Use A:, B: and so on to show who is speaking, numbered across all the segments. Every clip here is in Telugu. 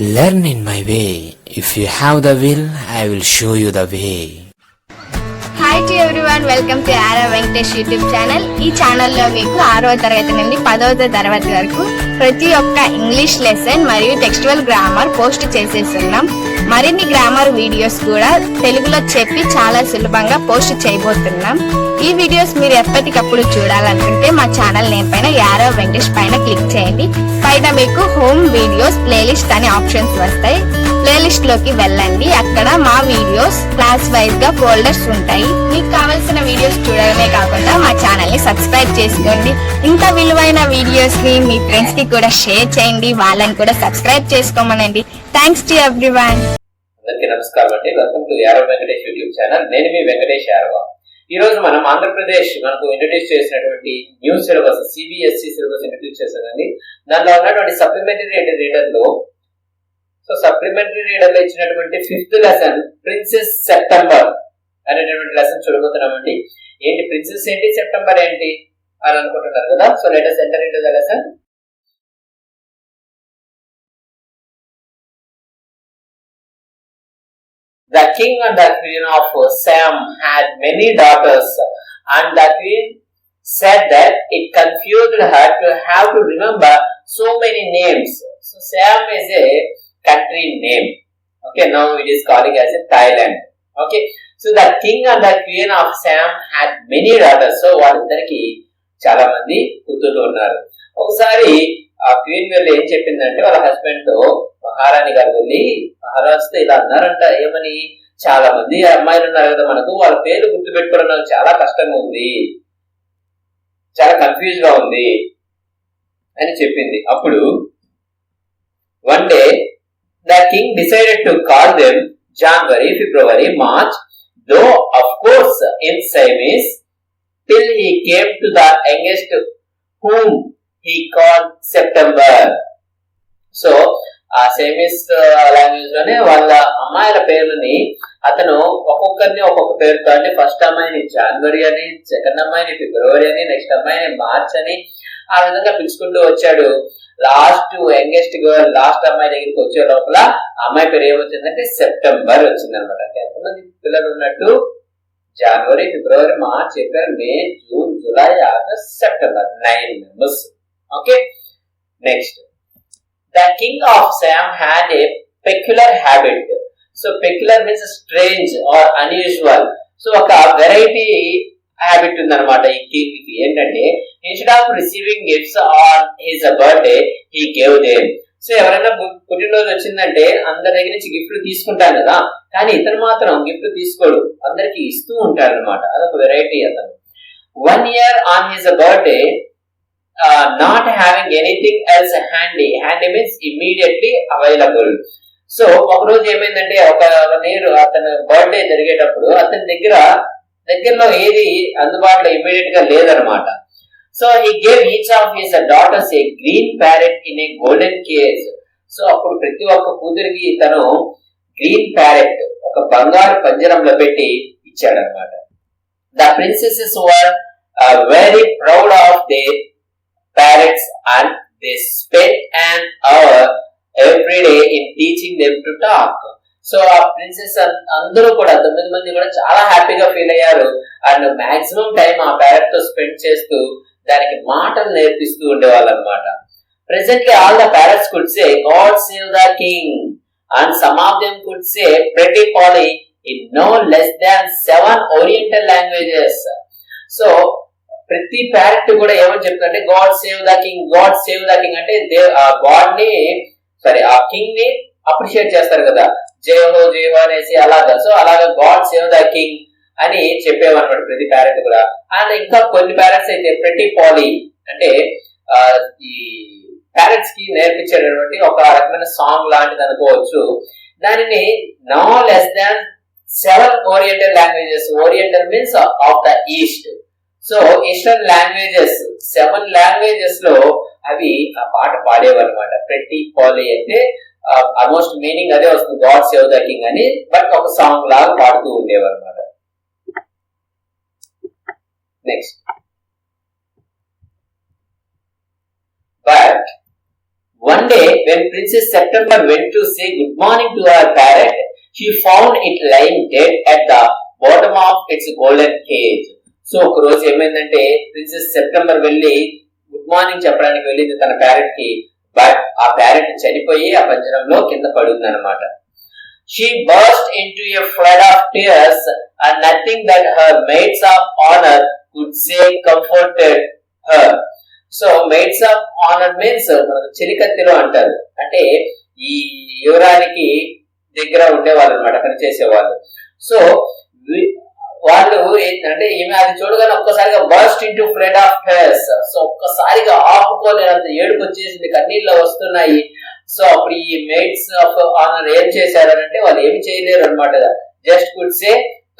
A: Learn in my way. If you have the will, I will show you the way.
B: Hi to everyone, welcome to RR Venkatesh YouTube channel. ఈ ఛానల్లో మీకు 6వ తరగతి నుండి 10వ తరగతి వరకు ప్రతి ఒక్క ఇంగ్లీష్ లెసన్ మరియు టెక్స్టువల్ గ్రామర్ పోస్ట్ చేసేస్తున్నాం. మరిన్ని గ్రామర్ వీడియోస్ కూడా తెలుగులో చెప్పి చాలా సులభంగా పోస్ట్ చేయబోతున్నాం. ఈ వీడియోస్ మీరు ఎప్పటికప్పుడు చూడాలనుకుంటే మా ఛానల్ నేమ్ పైన ఆర్ఆర్ వెంకటేష్ పైన క్లిక్ చేయండి. పైన మీకు హోమ్ వీడియోస్ ప్లేలిస్ట్ అనే ఆప్షన్స్ వస్తాయి. ప్లేలిస్ట్ లోకి వెళ్ళండి. అక్కడ మా వీడియోస్ క్లాస్ వైజ్ గా ఫోల్డర్స్ ఉంటాయి. మీకు కావాల్సిన వీడియోస్ చూడడమే కాకుండా మా ఛానల్ ని సబ్స్క్రైబ్ చేసుకోండి. ఇంకా విలువైన వీడియోస్ ని మీ ఫ్రెండ్స్ కి కూడా షేర్ చేయండి. వాళ్ళని కూడా సబ్స్క్రైబ్ చేసుకోమనండి. Thanks to everyone.
C: అందరికీ నమస్కారం అండి. Welcome to RR Venkatesh YouTube channel. నేను మీ వెంకటేష్ యారవ. ఈ రోజు మనం ఆంధ్రప్రదేశ్ మనకు ఇంట్రడ్యూస్ చేసినటువంటి new syllabus CBSE syllabus introduce చేశానండి. దానిలో ఉన్నటువంటి సప్లిమెంటరీ అండ్ రీడర్ లో సప్లిమెంటరీ రీడర్ లో ఇచ్చినటువంటి 5th లెసన్ ప్రిన్సెస్ సెప్టెంబర్ అనేటువంటి లెసన్ చూడబోతున్నామండి. ఏంటి ప్రిన్సెస్ ఏంటి, సెప్టెంబర్ ఏంటి అని అనుకుంటున్నారు కదా. So let us enter into the lesson. The king and the queen of Siam had many daughters, and the queen said that it confused her to have to remember so many names. So Siam is a country name. Okay, now it is calling as a Thailand. Okay, so the king and the queen of Siam had many daughters. So వాళ్ళిద్దరికి చాలా మంది కూతుర్లు ఉన్నారు. ఒకసారి ఆ క్వీన్ వెళ్ళి ఏం చెప్పిందంటే వాళ్ళ హస్బెండ్ తో, మహారాణి గారు వెళ్ళి మహారాజుతో ఇలా అన్నారంట, ఏమని, చాలా మంది అమ్మాయిలు ఉన్నారు కదా మనకు, వాళ్ళ పేర్లు గుర్తు పెట్టుకోవడం నాకు చాలా కష్టంగా ఉంది, చాలా కన్ఫ్యూజ్ గా ఉంది అని చెప్పింది. అప్పుడు one day the king decided to call them January, February, March, though of course in Siamese, till he came to the youngest whom he called September. So ఆ సేమిస్ లాంగ్వేజ్ లోనే వాళ్ళ అమ్మాయిల పేర్లని అతను ఒక్కొక్కరిని ఒక్కొక్క పేరుతో, అంటే ఫస్ట్ అమ్మాయిని జనవరి అని, సెకండ్ అమ్మాయిని ఫిబ్రవరి అని, నెక్స్ట్ అమ్మాయిని మార్చ్ అని, ఆ విధంగా పిలుచుకుంటూ వచ్చాడు. లాస్ట్ యంగెస్ట్ గర్ల్, లాస్ట్ అమ్మాయి దగ్గరికి వచ్చే లోపల అమ్మాయి పేరు ఏమొచ్చిందంటే సెప్టెంబర్ వచ్చింది అనమాట. అంటే ఎంతమంది పిల్లలు ఉన్నట్టు, జనవరి, ఫిబ్రవరి, March, April, May, June, July, August, September, 9 members. Okay, next. The king of Siam had a peculiar habit. So peculiar means strange or unusual. So ఒక వెరైటీ హ్యాబిట్ ఉందన్నమాట ఈ కింగ్ కి. ఏంటంటే instead of receiving gifts on his birthday he gave them. So ఎవరైనా పుట్టినరోజు వచ్చిందంటే అందరి దగ్గర నుంచి గిఫ్ట్లు తీసుకుంటాం కదా, కానీ ఇతను మాత్రం గిఫ్ట్ తీసుకోడు, అందరికి ఇస్తూ ఉంటాడు అనమాట. అదొక వెరైటీ అతను. 1 year on his birthday, not having anything else handy means immediately available. So ఒక రోజు ఏమైందంటే, ఒక నీరు అతను బర్త్డే జరిగేటప్పుడు అతని దగ్గరలో ఏది అందుబాటులో ఇమ్మీడియట్ గా లేదనమాట. So he gave each of his daughters a green parrot in a golden cage. So అప్పుడు ప్రతి ఒక్క కూతురికి తను గ్రీన్ ప్యారెట్ ఒక బంగారు పంజరంలో పెట్టి ఇచ్చాడనమాట. The princesses were very proud of their parrots and they spent an hour every day in teaching them to talk. So ఆ ప్రిన్సెస్ అందరూ కూడా 9 మంది కూడా చాలా హ్యాపీగా ఫీల్ అయ్యారు. అండ్ మాక్సిమం టైం ఆ ప్యారెట్ తో స్పెండ్ చేస్తూ దానికి మాటలు నేర్పిస్తూ ఉండేవాళ్ళు అనమాట. Presently all the parrots could say God save the king and some of them could say pretty Polly in no less than 7 oriental languages. So ప్రతి ప్యారెట్ కూడా ఏమని చెప్తుందంటే God save the king, God save the king అంటే ఆ గాడ్ ని, ఆ కింగ్ ని అప్రిషియేట్ చేస్తారు కదా, జయ హో అనేసి అలాగా. సో అలాగా గాడ్ సేవ్ ద కింగ్ అని చెప్పేవన్నమాట ప్రతి ప్యారెట్ కూడా. అండ్ ఇంకా కొన్ని ప్యారెట్స్ అయితే ప్రెటీ పాలీ అంటే ఈ ప్యారెట్స్ కి నేర్పించేటటువంటి ఒక రకమైన సాంగ్ లాంటిది అనుకోవచ్చు. దానిని no less than 7 oriental languages, oriental means of the east. So eastern languages 7 languages లో అవి ఆ పాట పాడేవన్నమాట. ప్రెటీ పాలీ అంటే ఆల్మోస్ట్ మీనింగ్ అదే వస్తుంది, గాడ్ సేవ్ ద కింగ్ అని, బట్ ఒక సాంగ్ లాగా పాడుతూ ఉండేవన్నమాట. Next. But One day, when Princess September went to say good morning to her parrot, she found it lying dead at the bottom of its golden cage. So ఒక రోజు ఏమైందంటే ప్రిన్సెస్ సెప్టెంబర్ వెళ్ళి గుడ్ మార్నింగ్ చెప్పడానికి వెళ్ళింది తన ప్యారెట్ కి. బట్ ఆ ప్యారెట్ చనిపోయి ఆ పంజరంలో కింద పడింది అనమాట. She burst into a flood of tears and nothing that her maids of honor could say comforted her. So maids of honor means మనకు చెలికత్తెలు అంటారు. అంటే ఈ యువరానికి దగ్గర ఉండేవాళ్ళు అనమాట, పనిచేసేవాళ్ళు. సో వాళ్ళు ఏంటంటే ఈమె అది చూడగానే ఒక్కసారిగా burst into flood of tears. So ఒక్కసారిగా ఆపుకోలేనంత ఏడుపు వచ్చేసింది, కన్నీళ్ళు వస్తున్నాయి. సో అప్పుడు ఈ మేడ్స్ ఆఫ్ ఆనర్ ఏం చేశారంటే వాళ్ళు ఏమి చేయలేరు అనమాట, just could say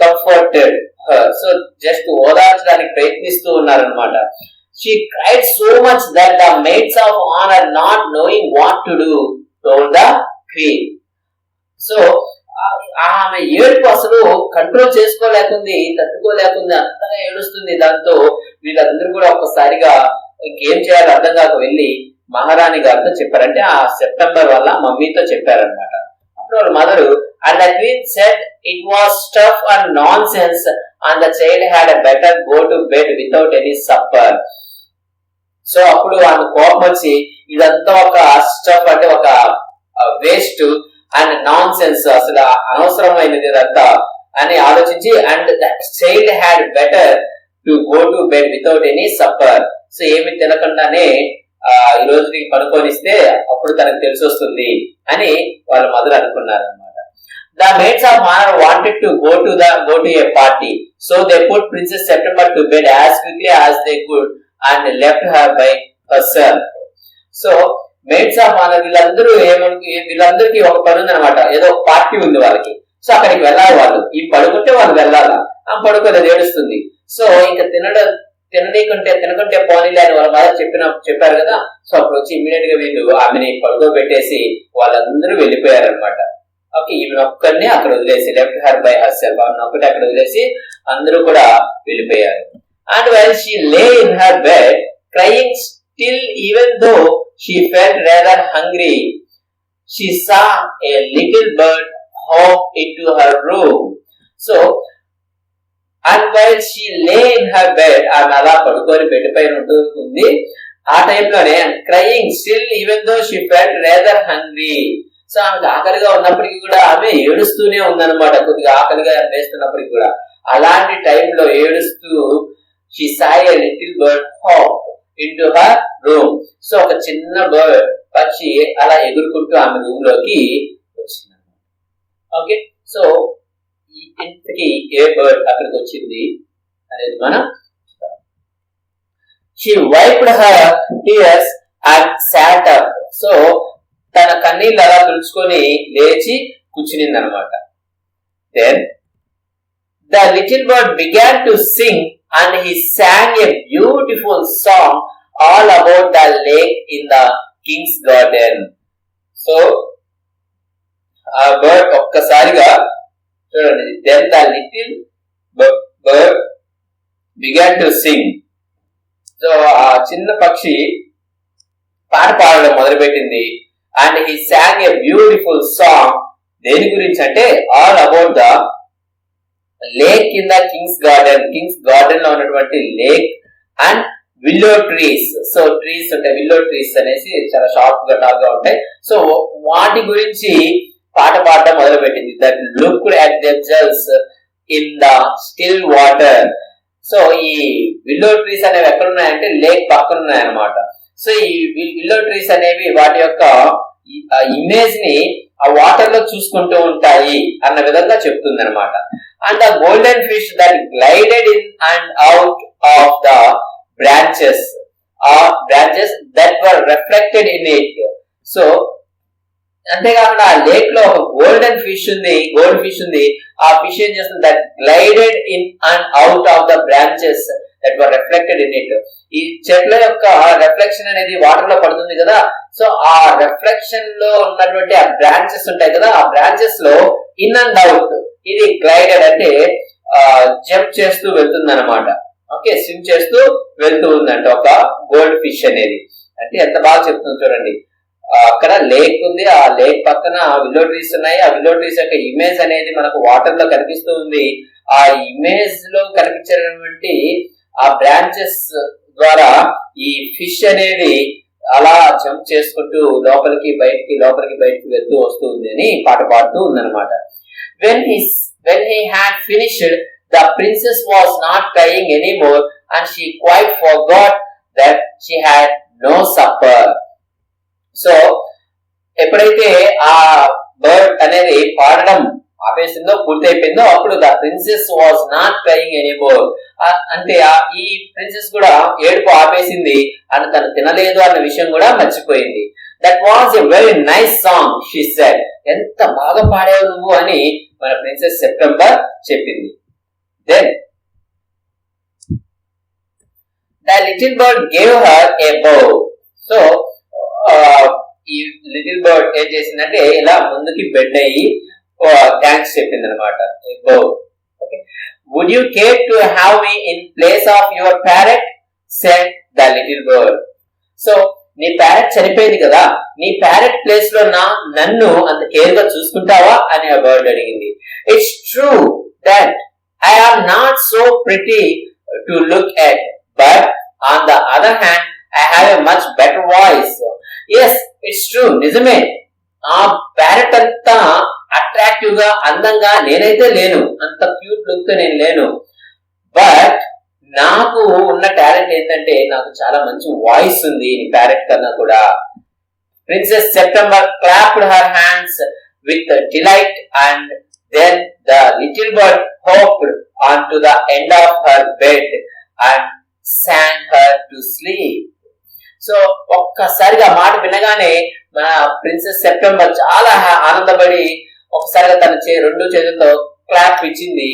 C: comforted her. So just ఓదార్చడానికి ప్రయత్నిస్తూ ఉన్నారనమాట. She cried so much that the maids of honor, not knowing what to do, told the queen. So ఆమె ఏడుపు అసలు కంట్రోల్ చేసుకోలేకుంది, తట్టుకోలేకుంది, అంతగా ఏడుస్తుంది. దాంతో వీళ్ళందరూ కూడా ఒక్కసారిగా ఇంకేం చేయాలో అర్థం కాక వెళ్ళి మహారాణి గారితో చెప్పారంటే ఆ సెప్టెంబర్ వల్ల మమ్మీతో చెప్పారనమాట. అప్పుడు వాళ్ళ mother and the queen said it was stuff and non sense and the child had a better go to bed without any supper. So అప్పుడు ఆమె కోపం వచ్చి ఇదంతా ఒక స్టఫ్ అంటే ఒక వేస్ట్ అండ్ నాన్ సెన్స్, అసలు అనవసరమైనది ఇదంతా అని ఆలోచించి and that child had better to go to bed without any supper. So ఏమి తినకుండానే ఈ రోజు నీకు పనుకొనిస్తే అప్పుడు తనకు తెలిసి వస్తుంది అని వాళ్ళ మదర్ అనుకున్నారు అనమాట. The maids of honor wanted to go to a party, so they put Princess September to bed as quickly as they could and left her by herself. So maids of honor వీళ్ళందరికీ ఒక పని ఉంది అనమాట, ఏదో ఒక పార్టీ ఉంది వాళ్ళకి. సో అక్కడికి వెళ్ళాలి వాళ్ళు, ఈ పడుకుంటే వాళ్ళు వెళ్ళాలా, ఆ పడుకోలేదు ఏడుస్తుంది. సో ఇంకా తినకుంటే పోనీలే అని వాళ్ళ మదర్ చెప్పారు కదా. సో అప్పుడు వచ్చి ఇమ్మీడియట్ గా వీళ్ళు ఆమెని పడుకోబెట్టేసి వాళ్ళందరూ వెళ్ళిపోయారనమాట. ఓకే, ఈమె ఒక్కరిని అక్కడ వదిలేసి left her by her self, ఆమె ఒక్కటి అక్కడ వదిలేసి అందరూ కూడా వెళ్ళిపోయారు. And while she lay in her bed, crying still even though she felt rather hungry, she saw a little bird hop into her room. So, and while she lay in her bed, ఆమె అలా పడుకొని బెడ్ పైన ఉంటుంది. ఆ టైంలోనే crying still even though she felt rather hungry. So ఆమెకు ఆకలిగా ఉన్నప్పటికీ కూడా ఆమె ఏడుస్తూనే ఉందన్నమాట, కొద్దిగా ఆకలిగా వేస్తున్నప్పటికీ కూడా. అలాంటి టైంలో ఏడుస్తూ she saw a little bird hop into her room. So ఒక చిన్న బర్డ్ పక్షి అలా ఎగురుకుంటూ ఆమె రూమ్ లోకి వచ్చింది. ఓకే, సో ఇంతకి ఏ బర్డ్ అక్కడికి వచ్చింది అనేది మనం చూద్దాం. She wiped her tears and sat up. So తన కన్నీళ్ళు అలా తుడుచుకొని లేచి కూర్చునింది అనమాట. Then the little bird began to sing and he sang a beautiful song all about the lake in the king's garden. So ఆ బర్డ్ ఒక్కసారిగా చూడండి, then the little bird began to sing. So ఆ చిన్న పక్షి పాట పాడడం మొదలుపెట్టింది. and he sang a beautiful song. దేని గురించి అంటే all about the lake in the Kings garden లో ఉన్నటువంటి lake and willow trees. So trees ఉంటాయి, విల్లో ట్రీస్ అనేసి చాలా షార్ప్ గా టాప్ గా ఉంటాయి. సో వాటి గురించి పాట పాడడం మొదలు పెట్టింది. That looked at themselves in the still water. So ఈ విల్లో ట్రీస్ అనేవి ఎక్కడ ఉన్నాయంటే లేక్ పక్కన ఉన్నాయన్నమాట. సో ఈ విల్లో ట్రీస్ అనేవి వాటి యొక్క ఇమేజ్ ని ఆ వాటర్ లో చూసుకుంటూ ఉంటాయి అన్న విధంగా చెప్తుంది అనమాట. And the golden fish that glided in and out of the branches that were reflected in it. So అంతేకాకుండా ఆ లేక్ లో ఒక గోల్డ్ ఫిష్ ఉంది. ఆ ఫిష్ ఏం చేస్తుంది, that glided in and out of the branches that were reflected in it. ఈ చెట్ల యొక్క రిఫ్లెక్షన్ అనేది వాటర్ లో పడుతుంది కదా. సో ఆ రిఫ్లెక్షన్ లో ఉన్నటువంటి ఆ బ్రాంచెస్ ఉంటాయి కదా, ఆ బ్రాంచెస్ లో ఇన్ అండ్ అవుట్ ఇది గ్లైడెడ్ అంటే జంప్ చేస్తూ వెళ్తుంది అనమాట. ఓకే, స్విమ్ చేస్తూ వెళ్తూ ఉందంట ఒక గోల్డ్ ఫిష్ అనేది. అంటే ఎంత బాగా చెప్తుంది చూడండి. అక్కడ లేక్ ఉంది, ఆ లేక్ పక్కన విల్లో ట్రీస్ ఉన్నాయి. ఆ విల్లో ట్రీస్ యొక్క ఇమేజ్ అనేది మనకు వాటర్ లో కనిపిస్తూ ఉంది. ఆ ఇమేజ్ లో కనిపించినటువంటి ఆ బ్రాంచెస్ ద్వారా ఈ ఫిష్ అనేది అలా జంప్ చేసుకుంటూ లోపలికి బయటికి వెళ్తూ వస్తుంది అని పాట పాడుతూ ఉందన్నమాట. When he had finished, the princess was not crying anymore and she quite forgot that she had no supper. So, ఎప్పుడైతే ఆ బర్డ్ అనేది పాడడం ఆపేసిందో, పూర్తయిపోయిందో, అప్పుడు the princess was not crying anymore. అంటే ఈ ప్రిన్సెస్ కూడా ఏడుపు ఆపేసింది అని తను తినలేదు అన్న విషయం కూడా మర్చిపోయింది. That was a very nice song she said. ఎంత బాగా పాడావు నువ్వు అని మన ప్రిన్సెస్ సెప్టెంబర్ చెప్పింది. Then the little bird gave her a bow. So ఈ లిటిల్ బర్డ్ ఏం చేసిందంటే ఇలా ముందుకి బెండ్ అయ్యి థ్యాంక్స్ చెప్పింది అనమాట. Would you care to have me in place of your parrot said the little bird. So నీ ప్యారెట్ చనిపోయింది కదా, నీ ప్యారెట్ ప్లేస్ లో నన్ను అంత కేర్ గా చూసుకుంటావా అని ఆ బర్డ్ అడిగింది. It's true that I am not so pretty to look at, but on the other hand I have a much better voice. Yes, it's true, నిజమే. ఆ ప్యారెట్ అంతా అట్రాక్టివ్ గా అందంగా నేనైతే లేను, అంత క్యూట్ లుక్ తో నేను లేను. బట్ నాకు ఉన్న టాలెంట్ ఏంటంటే నాకు చాలా మంచి వాయిస్ ఉంది ప్యారెట్ కన్నా కూడా. Princess September clapped her hands with delight and then the little bird hopped on to the end of her bed and sang her to sleep. So ఒక్కసారిగా మాట వినగానే మన ప్రిన్సెస్ సెప్టెంబర్ చాలా ఆనందపడి ఒకసారిగా తన రెండు చేతులతో క్లాప్ ఇచ్చింది.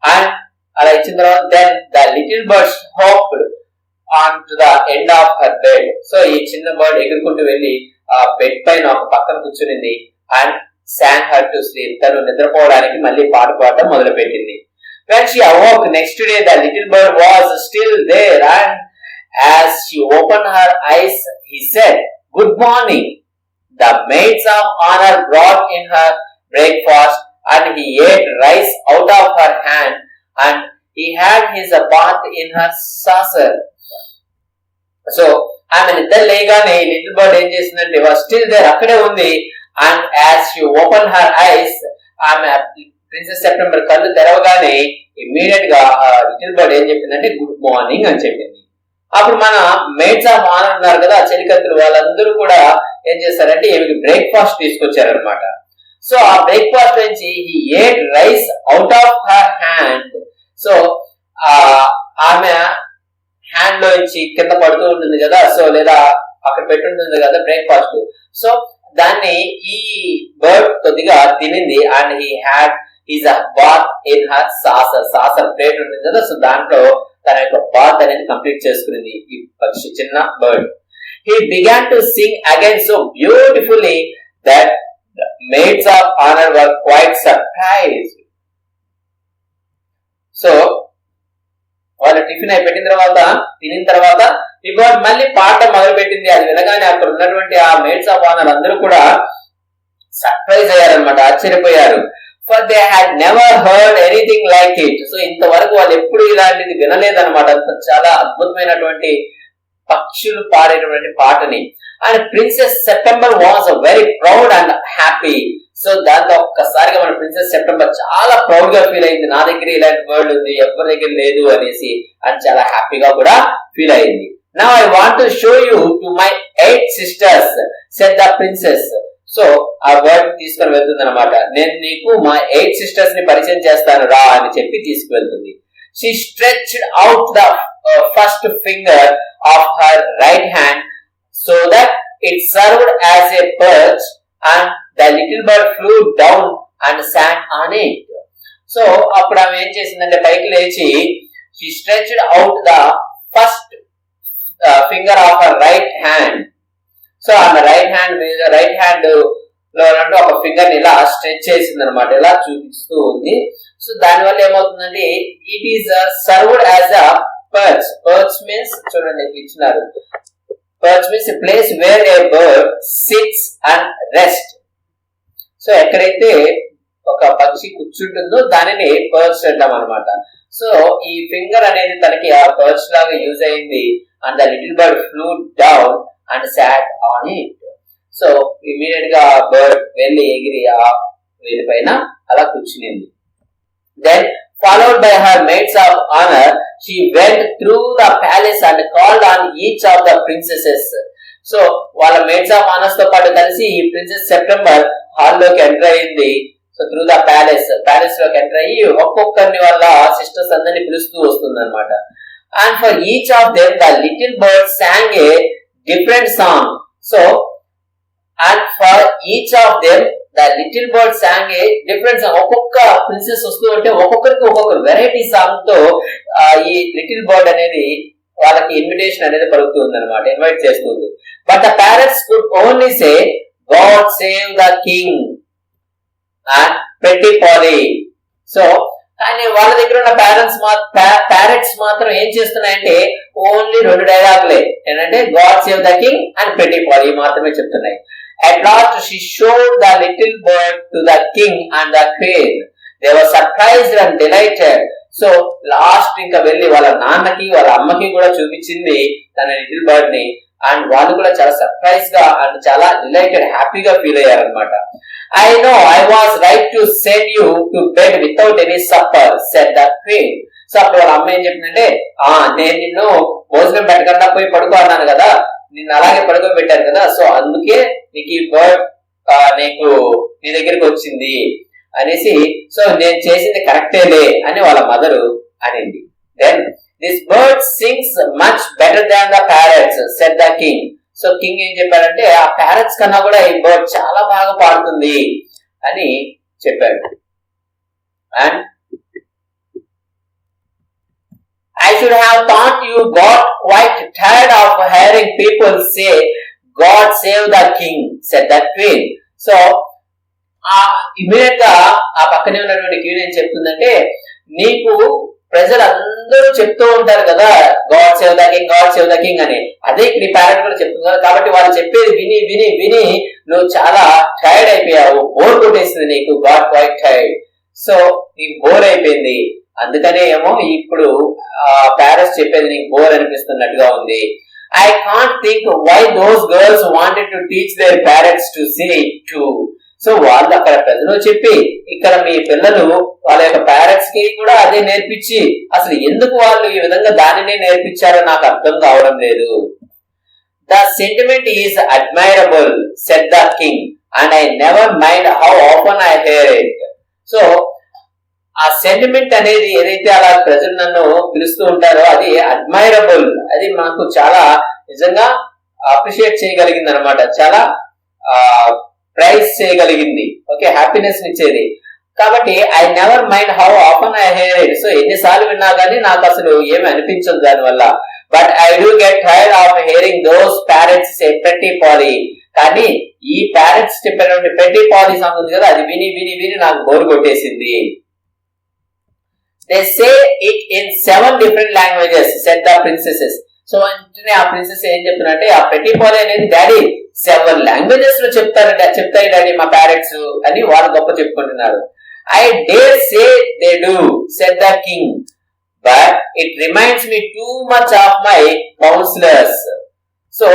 C: అండ్ అలా ఇచ్చిన తర్వాత then the little bird hopped on to the end of her bed. So ఈ చిన్న బర్డ్ ఎగురుకుంటూ వెళ్లి ఆ బెడ్ పైన ఒక పక్కన కూర్చునింది. And sang her to sleep. తను నిద్రపోవడానికి మళ్ళీ పాట పాడడం మొదలు పెట్టింది. When she awoke next day, the little bird was still there, and as she opened her eyes, he said, "Good morning." The maids of honor brought in her breakfast, and he ate rice out of her hand, and he had his bath in her saucer. So, ఆమె నిద్ర లేగానే లిటిల్ బర్డ్ ఏం చేసిందంటే was still there, అక్కడే ఉంది. And as she opened her eyes, ఆమె ప్రిన్సెస్ సెప్టెంబర్ కళ్ళు తెరవగానే ఇమ్మీడియట్ గా లిటిల్ బర్డ్ ఏం చెప్పిందంటే గుడ్ మార్నింగ్ అని చెప్పింది. అప్పుడు మన మేడ్స్ ఆఫ్ ఆనర్ ఉన్నారు కదా, చెలికత్తులు, వాళ్ళందరూ కూడా ఏం చేశారంటే ఈమెకి బ్రేక్ఫాస్ట్ తీసుకొచ్చారనమాట. సో ఆ బ్రేక్ఫాస్ట్ నుంచి he ate rice out of her hand. So ఆమె హ్యాండ్ లో నుంచి కింద పడుతూ ఉంటుంది కదా, సో లేదా అక్కడ పెట్టుంటుంది కదా బ్రేక్ఫాస్ట్. సో దాన్ని ఈ బర్డ్ కొద్దిగా తినింది. And he had his bath in her saucer. Saucer plate ఉంటుంది కదా, సో దాంట్లో తన యొక్క బాత్ అనేది కంప్లీట్ చేసుకునేది ఈ పక్షి, చిన్న bird. He began to sing again so beautifully that maids of honour were quiet surprised. So వాళ్ళు టిఫిన్ అయి తినిన తర్వాత ఈ బర్డ్ మళ్ళీ పాడటం మొదలు పెట్టింది. అది వినగానే అక్కడ ఉన్నటువంటి ఆ మేడ్స్ ఆఫ్ ఆనర్ అందరూ కూడా సర్ప్రైజ్ అయ్యారనమాట, ఆశ్చర్యపోయారు. For they had never heard anything like it. So ఇంతవరకు వాళ్ళు ఎప్పుడు ఇలాంటిది వినలేదన్నమాట. అంత చాలా అద్భుతమైనటువంటి పక్షులు పాడేటువంటి పాటని. And princess September was very proud and happy. So దాంతో ఒక్కసారిగా మన ప్రిన్సెస్ సెప్టెంబర్ చాలా ప్రౌడ్ గా ఫీల్ అయింది. నా దగ్గర ఇలాంటి వర్డ్ ఉంది, ఎవరి దగ్గర లేదు అనేసి, అని చాలా హ్యాపీగా కూడా ఫీల్ అయింది. Now I want to show you to my 8 sisters said the princess. So ఆ వర్డ్ తీసుకొని వెళ్తుంది అనమాట. నేను నీకు మా 8 sisters ని పరిచయం చేస్తాను రా అని చెప్పి తీసుకువెళ్తుంది. She stretched out the first finger of her right hand so that it served as a perch, and the little bird flew down and sat on it. So అప్పుడు ఆమె ఏం చేసిందంటే పైకి లేచి she stretched out the first finger of her right hand. So ఆమె రైట్ హ్యాండ్ లో ఒక ఫింగర్ ని ఇలా స్ట్రెచ్ చేసింది అనమాట, ఇలా చూపిస్తూ ఉంది. సో దాని వల్ల ఏమవుతుందంటే it is served as a parch. Parch means చూడండి ఇచ్చినారు, Perch means a place where a bird sits and rests. So ఎక్కడైతే ఒక పక్షి కూర్చుంటుందో దానిని పర్చ్ అంటాం అనమాట. సో ఈ ఫింగర్ అనేది తనకి ఆ పర్చ్ లాగా యూజ్ అయింది. And the little bird flu down and sat on it. So immediate గా బర్డ్ వెళ్ళి ఎగిరి ఆ వేలి పైన అలా కూర్చునింది. Then followed by her maids of honor, she went through the palace and called on each of the princesses. So వాళ్ళ మేడ్స్ ఆఫ్ ఆనర్స్ తో పాటు కలిసి ఈ ప్రిన్సెస్ సెప్టెంబర్ హాల్ లోకి ఎంటర్ అయింది. సో త్రూ ద ప్యాలెస్ లోకి ఎంటర్ అయ్యి ఒక్కొక్కరిని వాళ్ళ సిస్టర్స్ అందరినీ పిలుస్తూ వస్తుంది అనమాట. And for each of them the little bird song a different song. So and for each of them the little bird song a different song. ఒక్కొక్క ప్రిన్సెస్ వస్తూ ఉంటే ఒక్కొక్కరికి ఒక్కొక్క వెరైటీ సాంగ్ తో ఈ లిటిల్ బర్డ్ అనేది వాళ్ళకి ఇన్విటేషన్ అనేది పలుకుతుంది అనమాట, ఇన్వైట్ చేస్తుంది. But the parrots could only say God save the king and pretty Polly. So కానీ వాళ్ళ దగ్గర ఉన్న ప్యారెట్స్ మాత్రం ఏం చేస్తున్నాయంటే ఓన్లీ 2 డైలాగులే, ఏంటంటే God save the king and pretty Polly మాత్రమే చెప్తున్నాయి. At last she showed the little bird to the king and the queen. They were surprised and delighted. So last ఇంకా వెళ్ళి వాళ్ళ నాన్నకి వాళ్ళ అమ్మకి కూడా చూపించింది తన లిటిల్ బర్డ్ ని. అండ్ వాళ్ళు కూడా చాలా సర్ప్రైజ్ గా అండ్ చాలా డిలైటెడ్ హ్యాపీగా feel అయ్యారనమాట. I know I was right to send you to bed without any supper, said the queen. So అప్పుడు వాళ్ళ అమ్మ ఏం చెప్పిందంటే, నేను నిన్ను భోజనం పెట్టకుండా పోయి పడుకో అన్నాను కదా, నిన్ను అలాగే పడుకోబెట్టాను కదా, సో అందుకే నీకు ఈ బర్డ్ నీకు నీ దగ్గరికి వచ్చింది అనేసి, సో నేను చేసింది కరెక్టేలే అని వాళ్ళ మదరు అనింది. Then this bird sings much better than the parrots, said the king. So king ఏం చెప్పాడంటే ఆ ప్యారెట్స్ కన్నా కూడా ఈ బర్డ్ చాలా బాగా పాడుతుంది అని చెప్పాడు. And I should have thought you got quite tired of hearing people say, God save the king, said the queen. So, immediate గా ఆ పక్కనే ఉన్నటువంటి క్వీన్ ఏం చెప్తుందంటే, నీకు ప్రజలందరూ చెప్తూ ఉంటారు కదా God save the king, God save the king అని, అదే ఇక్కడ ఈ ప్యారెట్ కూడా చెప్తుంది కదా, కాబట్టి వాళ్ళు చెప్పేది విని విని విని నువ్వు చాలా టైర్డ్ అయిపోయావు, బోర్ కొట్టేసింది నీకు, గాడ్ క్వైట్ టైర్డ్. సో నీకు బోర్ అయిపోయింది, అందుకనే ఏమో ఇప్పుడు ప్యారెట్స్ చెప్పేది నీకు బోర్ అనిపిస్తున్నట్టుగా ఉంది. I can't think why those girls wanted to teach their parrots to say it too. So వాళ్ళు అక్కడ ప్రజలు చెప్పి ఇక్కడ మీ పిల్లలు వాళ్ళ యొక్క ప్యారెట్స్ కి కూడా అదే నేర్పించి అసలు ఎందుకు వాళ్ళు ఈ విధంగా దానినే నేర్పించారో నాకు అర్థం కావడం లేదు. The sentiment is admirable, said the king, and I never mind how often I hear it. So ఆ సెంటిమెంట్ అనేది ఏదైతే అలా ప్రజలు నన్ను పిలుస్తూ ఉంటారో అది అడ్మైరబుల్, అది మనకు చాలా నిజంగా అప్రిషియేట్ చేయగలిగింది అనమాట, చాలా ప్రైజ్ చేయగలిగింది, ఓకే, హ్యాపీనెస్ ఇచ్చేది. కాబట్టి I never mind how often I hear it. So ఎన్నిసార్లు విన్నా కానీ నాకు అసలు ఏమి అనిపించదు దానివల్ల. But I do get tired of hearing those parrots say pretty Polly. కానీ ఈ ప్యారెట్స్ చెప్పినటువంటి ప్రెట్టి పాలీ సాంగ్ ఉంది కదా, అది విని విని విని నాకు బోర్ కొట్టేసింది. They say it in 7 different languages, said the princesses. So అంటే ఆ ప్రిన్సెస్ ఏం చెప్తున్నట్టే ఆ ప్రెట్టి పాలీ అనేది డాడీ 7 languages లో చెప్తాయి డాడీ మా ప్యారెట్స్ అని వాళ్ళు గొప్ప చెప్పుకుంటున్నారు. I dare say they do, said the king, but it reminds me too much of my counselors. So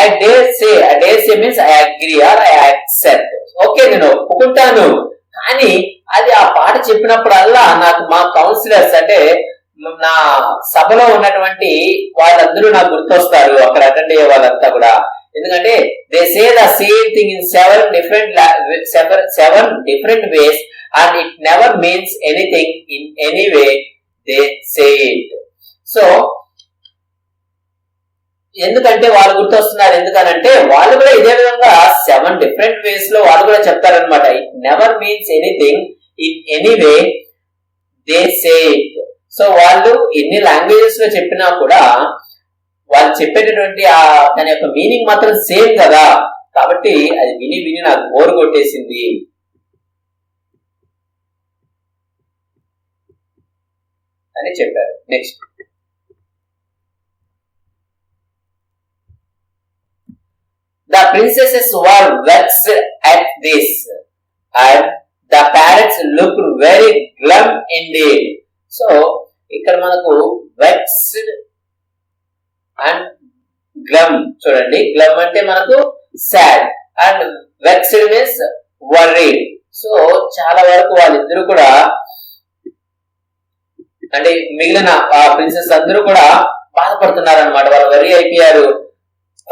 C: I dare say means I agree or I accept. Okay, నేను ఒప్పుకుంటాను, కానీ అది ఆ పాట చెప్పినప్పుడల్లా నాకు మా కౌన్సిలర్స్ అంటే నా సభలో ఉన్నటువంటి వాళ్ళందరూ నాకు గుర్తొస్తారు, అక్కడ అటెండ్ అయ్యే వాళ్ళంతా కూడా. ఎందుకంటే they say the same thing in 7 different ways and it never means anything in any way they say it. So ఎందుకంటే వాళ్ళు గుర్తొస్తున్నారు, ఎందుకనంటే వాళ్ళు కూడా ఇదే విధంగా 7 different ways లో వాళ్ళు కూడా చెప్తారనమాట. It never means anything in any way they say it. So వాళ్ళు ఎన్ని లాంగ్వేజెస్ లో చెప్పినా కూడా వాళ్ళు చెప్పేటటువంటి దాని యొక్క మీనింగ్ మాత్రం సేమ్ కదా, కాబట్టి అది విని విని నాకు బోర్ కొట్టేసింది అని చెప్పారు. Next The princesses were vexed at this, and the parrots looked very glum indeed. So ఇక్కడ మనకు vexed and glum చూడండి. glum అంటే మనకు sad and vexed means worried. So చాలా వరకు వాళ్ళిద్దరూ కూడా అంటే మిగిలిన ప్రిన్సెస్ అందరూ కూడా బాధపడుతున్నారు అనమాట. వాళ్ళు వరి అయిపోయారు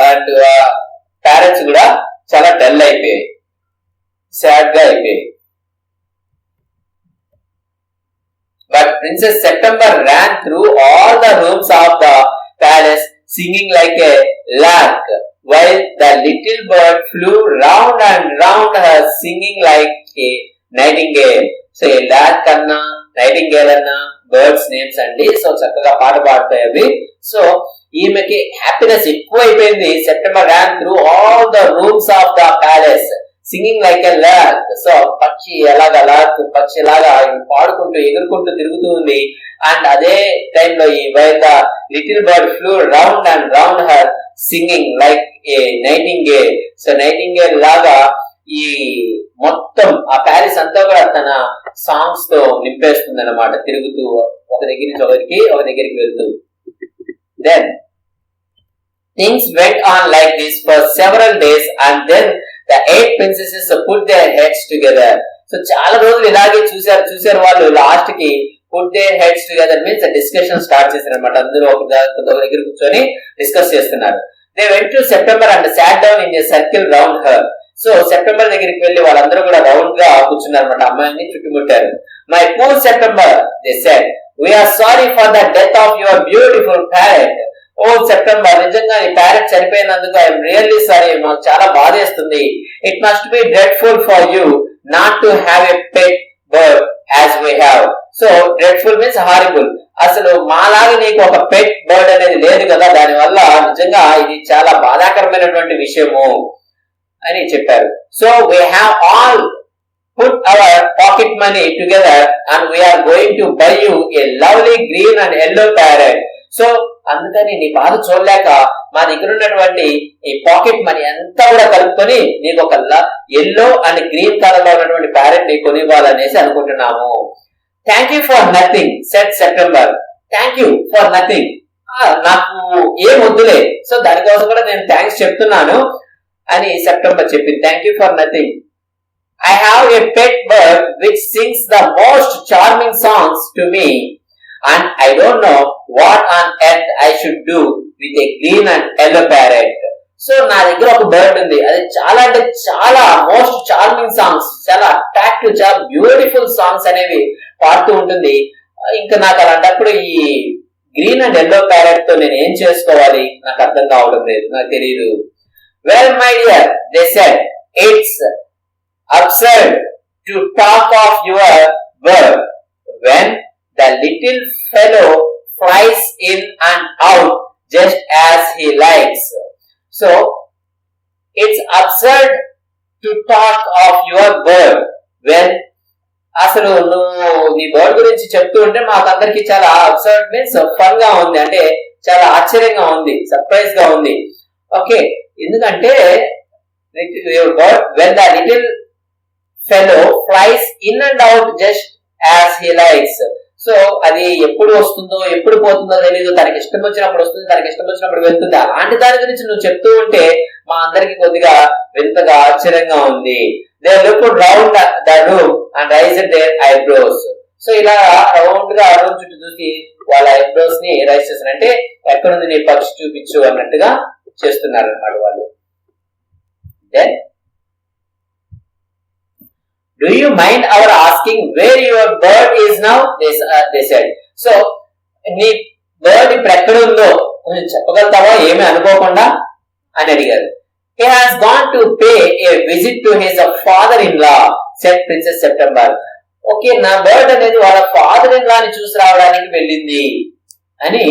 C: అండ్ పేరెంట్స్ కూడా చాలా డల్ అయిపోయాయి, సాడ్ గా అయిపోయాయి. But princess September ran through all the rooms of the palace singing like a lark, while the little bird flew round and round her singing like a nightingale. So A lark అన్నా నైటింగేల్ అన్నా బర్డ్స్ నేమ్స్ అండి. సో చక్కగా పాట పాడతాయి అవి. సో ఈమెకి హ్యాపీనెస్ ఎక్కువ అయిపోయింది. September ran through all the rooms of the palace singing like a lark. So పక్షి ఎలాగా లార్క్ పక్షి లాగా పాడుకుంటూ ఎగురుకుంటూ తిరుగుతూ ఉంది. అండ్ అదే టైంలో ఈ while the little bird flu round and round her singing like A nightingale. So nightingale లాగా ఈ మొత్తం ఆ ప్యారిస్ అంతా కూడా తన సాంగ్స్ తో నింపేస్తుంది అన్నమాట, తిరుగుతూ ఒక దగ్గర నుంచి ఒక దగ్గరికి వెళ్తూ. Then things went on like this for several days and then the 8 princesses put their heads together. సో చాలా రోజులు ఇలాగే చూశారు వాళ్ళు. లాస్ట్ కి put their heads together means discussion start చేశారు అనమాట. అందరూ ఒక దగ్గర కూర్చొని డిస్కస్ చేస్తున్నారు. They went to September and sat down in a circle round her. So September దగ్గరికి వెళ్లి వాళ్ళందరూ కూడా రౌండ్ గా కూర్చున్నారు అనమాట, అమ్మాయిని చుట్టుముట్టారు. My poor September they said, we're sorry for the death of your beautiful parrot. Oh September, నిజంగా ఈ ప్యారెట్ చనిపోయినందుకు ఐఎమ్ రియల్లీ సారీ, మాకు చాలా బాధేస్తుంది. It must be dreadful for you not to have a pet bird as we have. So dreadful means horrible. అసలు మాలాగా నీకు ఒక పెట్ బర్డ్ అనేది లేదు కదా, దాని వల్ల నిజంగా ఇది చాలా బాధాకరమైనటువంటి విషయము అని చెప్పారు. So we have all put our pocket money together and we are going to buy you a lovely green and yellow parrot. So అందుకని నీ బాధ చూడలేక మా దగ్గర ఉన్నటువంటి ఈ పాకెట్ మనీ అంతా కూడా కలుపుకొని నీకు ఒక ఎల్లో అండ్ గ్రీన్ కలర్ లో ఉన్నటువంటి ప్యారెట్ ని కొనివ్వాలనేసి అనుకుంటున్నాము. Thank you for nothing said September. Thank you for nothing, నాకు ఏం వద్దులే, సో దానికోసం కూడా నేను థ్యాంక్స్ చెప్తున్నాను అని సెప్టెంబర్ చెప్పింది. Thank you for nothing. I have a pet bird which sings the most charming songs to me and I don't know what on earth I should do with a green and yellow parrot. So నా దగ్గర ఒక బర్డ్ ఉంది, అది చాలా అంటే చాలా మోస్ట్ చార్మింగ్ సాంగ్స్, చాలా అట్రాక్టివ్, చాలా బ్యూటిఫుల్ సాంగ్స్ అనేవి పాడుతూ ఉంటుంది. ఇంకా నాకు అలాంటప్పుడు ఈ గ్రీన్ అండ్ ఎల్లో ప్యారెట్ తో నేను ఏం చేసుకోవాలి నాకు అర్థం కావడం లేదు, నాకు తెలియదు. Well my dear, they said, it's absurd to talk of your bird when the little fellow flies in and out just as he likes. So it's absurd to talk of your bird when అసలు నువ్వు నీ బర్డ్ గురించి చెప్తూ ఉంటే మాకందరికి చాలా అబ్సర్డ్ మీన్స్ ఫన్ గా ఉంది, అంటే చాలా ఆశ్చర్యంగా ఉంది, సర్ప్రైజ్ గా ఉంది. ఓకే, ఎందుకంటే when the little fellow flies in and out just as he likes. So అది ఎప్పుడు వస్తుందో ఎప్పుడు పోతుందో తెలియదు, తనకి ఇష్టం వచ్చినప్పుడు వస్తుంది, తనకి ఇష్టం వచ్చినప్పుడు వెళ్తుంది. అలాంటి దాని గురించి నువ్వు చెప్తూ ఉంటే మా అందరికి కొద్దిగా వింతగా ఆశ్చర్యంగా ఉంది. They look round the room and raised their eyebrows. So ఇలా రౌండ్ గా రూమ్ చుట్టూ చూసి వాళ్ళ ఐబ్రోస్ ని రైజ్ చేస్తారు, అంటే ఎక్కడుంది నీ పక్షి చూపించు అన్నట్టుగా చేస్తున్నారు అన్నమాట వాళ్ళు. Then do you mind our asking where your bird is now? They said. So నీ బర్డ్ ఇప్పుడు ఎక్కడ ఉందో కొంచెం చెప్పగలుగుతావా ఏమీ అనుకోకుండా అని అడిగారు. He has gone to pay a visit to his father-in-law, said Princess September. Okay, నా బర్డ్ అనేది వాళ్ళ ఫాదర్ ఇన్ లా ని చూసి రావడానికి వెళ్ళింది అని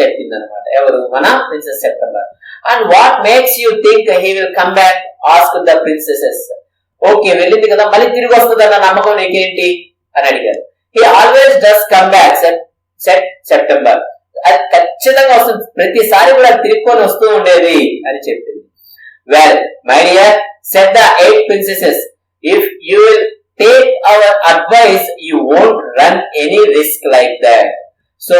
C: చెప్పింది అనమాట. ఎవరు? మన princess September. And what makes you think he will come back? asked the princesses. Okay, వెళ్ళింది కదా, మళ్ళీ తిరిగి వస్తుందన్న నమ్మకం నీకేంటి అని అడిగారు. He always does come back set September. అది ఖచ్చితంగా వస్తుంది, ప్రతిసారి కూడా తిరిగికొని వస్తూ ఉండేది అని చెప్పింది. Well, my dear, said the 8 princesses, if you will take our advice, you won't run any risk like that. So,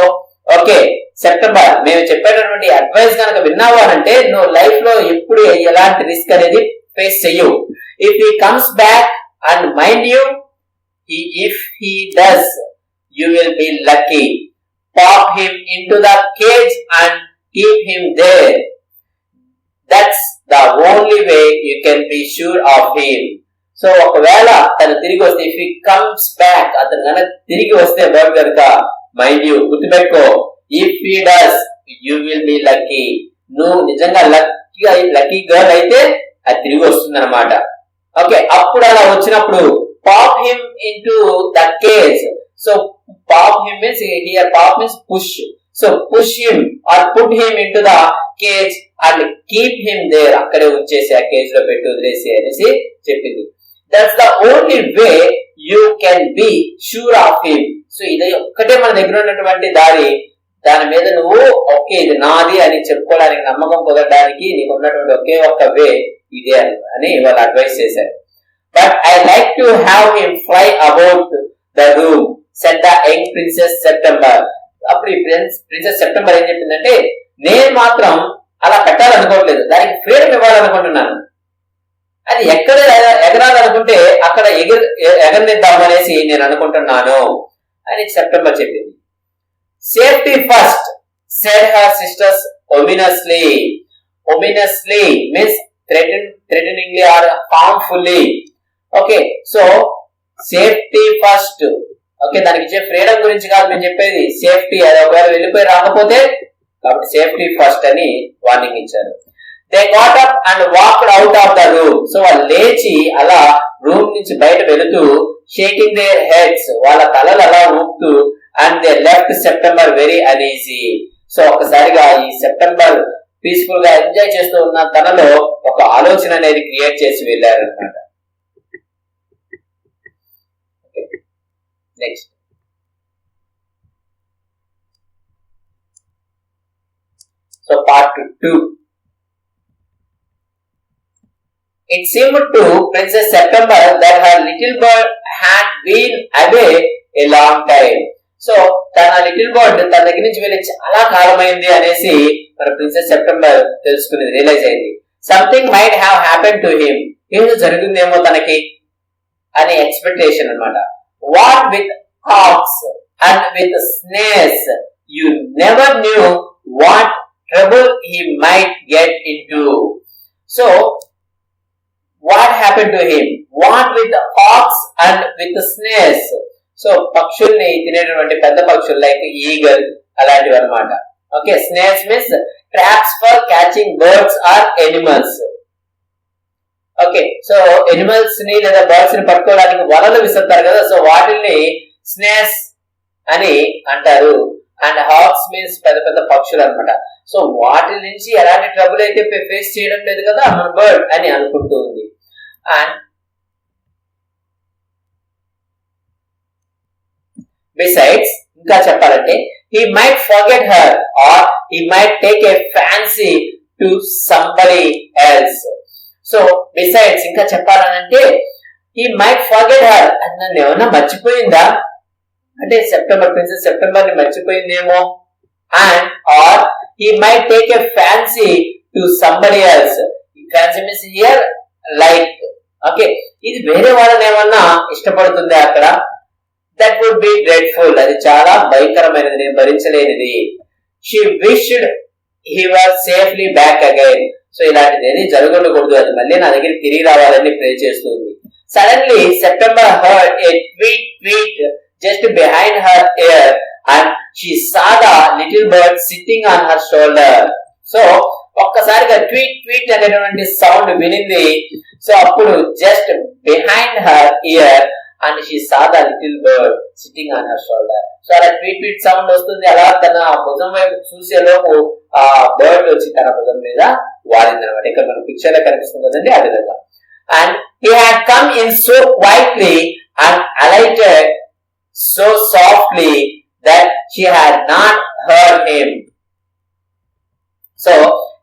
C: okay September మేము చెప్పేటటువంటి అడ్వైస్ కనుక విన్నావు అంటే నువ్వు లైఫ్ లో ఎప్పుడు ఎలాంటి రిస్క్ అనేది ఫేస్ చెయ్యవు. If he comes back and mind you, if he does, you will be lucky. Pop him in to the cage and keep him there. That's the only way you can be sure of him. So ఒకవేళ తను తిరిగి వస్తే, ఇఫ్ హీ కమ్స్ బ్యాక్, అతను కనుక తిరిగి వస్తే బర్డ్ కనుక, మైండ్ యూ గుర్తుపెట్టుకో, if he does you will be lucky. నువ్వు నిజంగా లక్కీ గర్ల్ అయితే అది తిరిగి వస్తుంది అనమాట. ఓకే, అప్పుడు అలా వచ్చినప్పుడు pop him in to the cage. So pop him means here pop means push. So push him or put him in to the cage and keep him there. అక్కడే ఉంచేసి ఆ కేజ్ లో పెట్టి వదిలేసి అనేసి చెప్పింది. That's the only way you can be sure of him. So ఇది ఒక్కటే మన దగ్గర ఉన్నటువంటి దారి. దాని మీద నువ్వు ఓకే ఇది నాది అని చెప్పుకోవడానికి, నమ్మకం కుదరడానికి నీకు ఉన్నటువంటి ఒకే ఒక్క వే ఇదే అని వాళ్ళు అడ్వైస్ చేశారు. But I like to have him fly about the room said the young princess September. అప్పుడు ఈ ప్రిన్సెస్ సెప్టెంబర్ ఏం చెప్పిందంటే, నేను మాత్రం అలా పెట్టాలనుకోవట్లేదు, దానికి ఫ్రీడమ్ ఇవ్వాలనుకుంటున్నాను. అది ఎక్కడ ఎగరాలనుకుంటే అక్కడ ఎగరనిద్దామనేసి నేను అనుకుంటున్నాను అని సెప్టెంబర్ చెప్పింది. Safety first said her sisters ominously. Ominously means threateningly or harmfully. Okay, so safety first. Okay, దానికి ఇచ్చే ఫ్రీడమ్ గురించి కాదు మేము చెప్పేది, సేఫ్టీ. అది ఒకవేళ వెళ్ళిపోయి రాకపోతే, కాబట్టి సేఫ్టీ ఫస్ట్ అని వార్నింగ్ ఇచ్చారు. They got up and walked out of the room. So వాళ్ళు లేచి అలా రూమ్ నుంచి బయట వెళుతూ, షేకింగ్ దేర్ హెడ్స్, వాళ్ళ తలలు అలా ఊపుతూ, and they left September very uneasy. So ఒక్కసారిగా ఈ సెప్టెంబర్ పీస్ఫుల్ గా ఎంజాయ్ చేస్తూ ఉన్న తనలో ఒక ఆలోచన అనేది క్రియేట్ చేసి వెళ్ళారు అనమాట. Next, so part 2. It seemed to Princess September that her little bird had been away a long time. So తన లిటిల్ బర్డ్ తన దగ్గర నుంచి వెళ్ళి చాలా కాలమైంది అనేసి మన ప్రిన్సెస్ సెప్టెంబర్ తెలుసుకునేది, రియలైజ్ అయింది. Something might have happen to him, ఏదో జరిగిందేమో తనకి అనే ఎక్స్పెక్టేషన్ అనమాట. What with hawks and with snakes, you never knew what trouble he might get into. So what happened to him? What with the hawks and with the snares? So పక్షుల్ని తినేటువంటి పెద్ద పక్షులు లైక్ ఈగల్ అలాంటివి అనమాట. Okay, snares means traps for catching birds or animals. Okay, so animals ని లేదా బర్డ్స్ ని పట్టుకోవడానికి వలలు విసురుతారు కదా, సో వాటిని స్నేర్స్ అని అంటారు. అండ్ హాక్స్ మీన్స్ పెద్ద పెద్ద పక్షులు అనమాట. సో వాటి నుంచి ఎలాంటి ట్రబుల్ అయితే ఫేస్ చేయడం లేదు కదా మన బర్డ్ అని అనుకుంటూ ఉంది. అండ్ బిసైడ్స్ ఇంకా చెప్పాలంటే, he might forget her or he might take a fancy to somebody else. So besides ఇంకా చెప్పాలనంటే, he might forget her, అది నన్ను ఏమన్నా మర్చిపోయిందా అంటే సెప్టెంబర్ ప్రిన్సెస్ సెప్టెంబర్ ని మర్చిపోయిందేమో. And or he might take a fancy to somebody else. Fancy means here like. Okay, ఇది వేరే వాళ్ళని ఏమన్నా ఇష్టపడుతుంది అక్కడ. దట్ వుడ్ బి డ్రెడ్ఫుల్, అది చాలా భయంకరమైనది, నేను భరించలేనిది. She wished he was safely back again. So ఇలాంటిది ఏది జరగకూడదు, అది మళ్ళీ నా దగ్గరికి తిరిగి రావాలని ప్రే చేస్తుంది. Suddenly September heard a tweet just behind her air and she saw the little bird sitting on her shoulder. So ఒక్కసారిగా ట్వీట్ అనేటువంటి సౌండ్ వినింది. సో అప్పుడు just behind her year and she saw the little bird sitting on her shoulder. So అలా ట్వీట్ సౌండ్ వస్తుంది, అలా తన భుజం వైపు చూసేలోపు ఆ బర్డ్ వచ్చి తన భుజం మీద వాలింది అనమాట. ఇక్కడ మన పిక్చర్ లో కనిపిస్తుంది కదండి ఆ విధంగా. And he had come in so quietly and alighted so softly that she had not heard him. So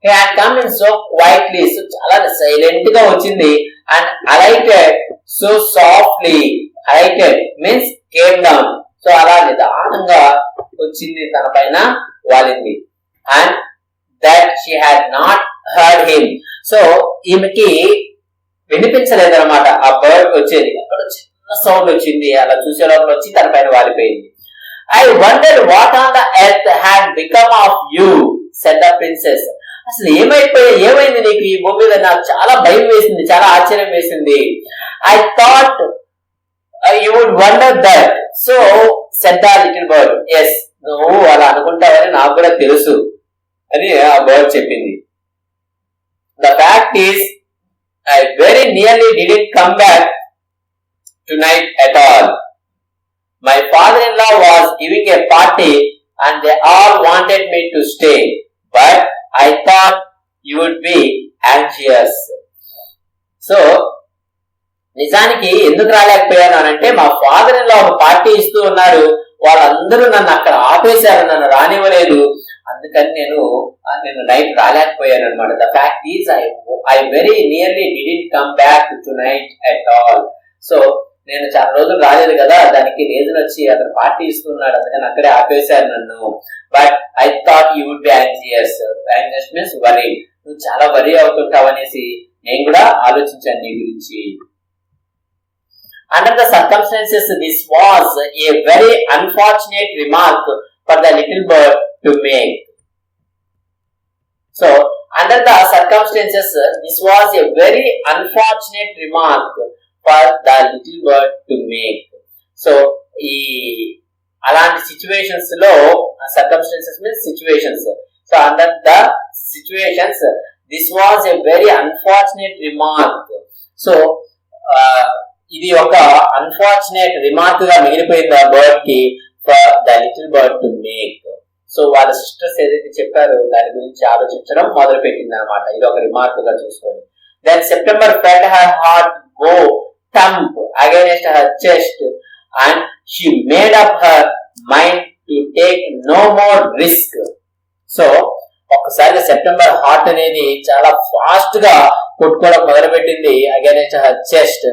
C: He had come in so quietly, so చాలా సైలెంట్ గా వచ్చింది, and alighted so softly. Alighted means came down. So అలా నిదానంగా వచ్చింది, తన పైన వాలింది. And that she had not heard him. So ఈమెకి వినిపించలేదన్నమాట ఆ బర్డ్ వచ్చేది. అక్కడ చిన్న సౌండ్ వచ్చింది, అలా చూసే లోపల వచ్చి తన పైన వాలిపోయింది. I wondered what on the earth had become of you, said the princess. అసలు ఏమైంది నీకు ఈ భూమి మీద? నాకు చాలా భయం వేసింది, చాలా ఆశ్చర్యం వేసింది. I thought you would wonder that. So said the little bird. Yes, నువ్వు అలా అనుకుంటావని నాకు కూడా తెలుసు అని ఆ బర్డ్ చెప్పింది. The fact is, I very nearly didn't come back tonight at all. My father-in-law was giving a party and they all wanted me to stay, but I thought you would be anxious. So, నిజానికి ఎందుకు రాలేకపోయాను అంటే, మా ఫాదర్ ఇన్ లా ఒక పార్టీ ఇస్తూ ఉన్నారు, వాళ్ళందరూ నన్ను అక్కడ ఆపేశారు, నన్ను రానివ్వలేదు, అందుకని నేను నైట్ రాలేకపోయాను అనమాట. The fact is I very nearly didn't come back to night at all. So నేను చాలా రోజులు రాలేదు కదా, దానికి రీజన్ వచ్చి అతను పార్టీ ఇస్తున్నాడు, అందుకని అక్కడే ఆపేశారు నన్ను. But I thought you would be anxious. Anxious means worry, నువ్వు చాలా వరీ అవుతుంటావు అనేసి నేను కూడా ఆలోచించాను నీ గురించి. Under the circumstances, this was a very unfortunate remark for the little bird to make. So, under the circumstances, this was a very unfortunate remark for the little bird to make. So, అలాంటి situations లో, circumstances means situations. So, under the situations, this was a very unfortunate remark. So, ఇది ఒక అన్ఫార్చునేట్ రిమార్క్ గా మిగిలిపోయింది ఆ బర్డ్ కి, for the little bird to make. So వాళ్ళ సిస్టర్స్ ఏదైతే చెప్పారో దాని గురించి ఆలోచించడం మొదలు పెట్టింది అనమాట, ఇది ఒక రిమార్క్ గా చూసుకొని. Then September felt her heart go thump against her chest and she made up her mind to take no more risk. సో ఒక్కసారిగా సెప్టెంబర్ హార్ట్ అనేది చాలా ఫాస్ట్ గా కొట్టుకోవడం మొదలు పెట్టింది against her chest,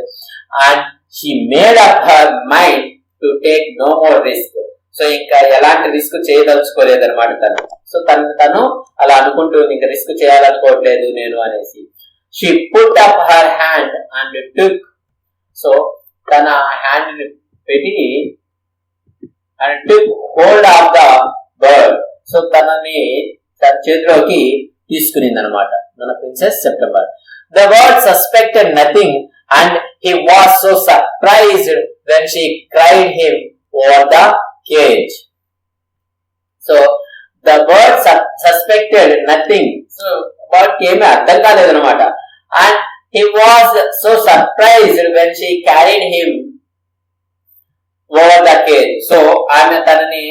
C: and she made up her mind to take no more risk. So ఇంకా ఎలాంటి రిస్క్ చేయదలుచుకోలేదు అనమాట తను. సో తను అలా అనుకుంటుంది, ఇంకా రిస్క్ చేయాలనుకోవట్లేదు నేను అనేసి. She put up her hand and took. So తన హ్యాండ్ పెట్టి and took hold of the bird. So తన చేతిలోకి తీసుకునింది అనమాట మన princess September. The bird suspected nothing and he was so surprised when she cried him over the cage. So the bird suspected nothing. So bird came అర్థం కాలేదు అనమాట. And he was so surprised when she carried him over the cage. So ఆమె తనని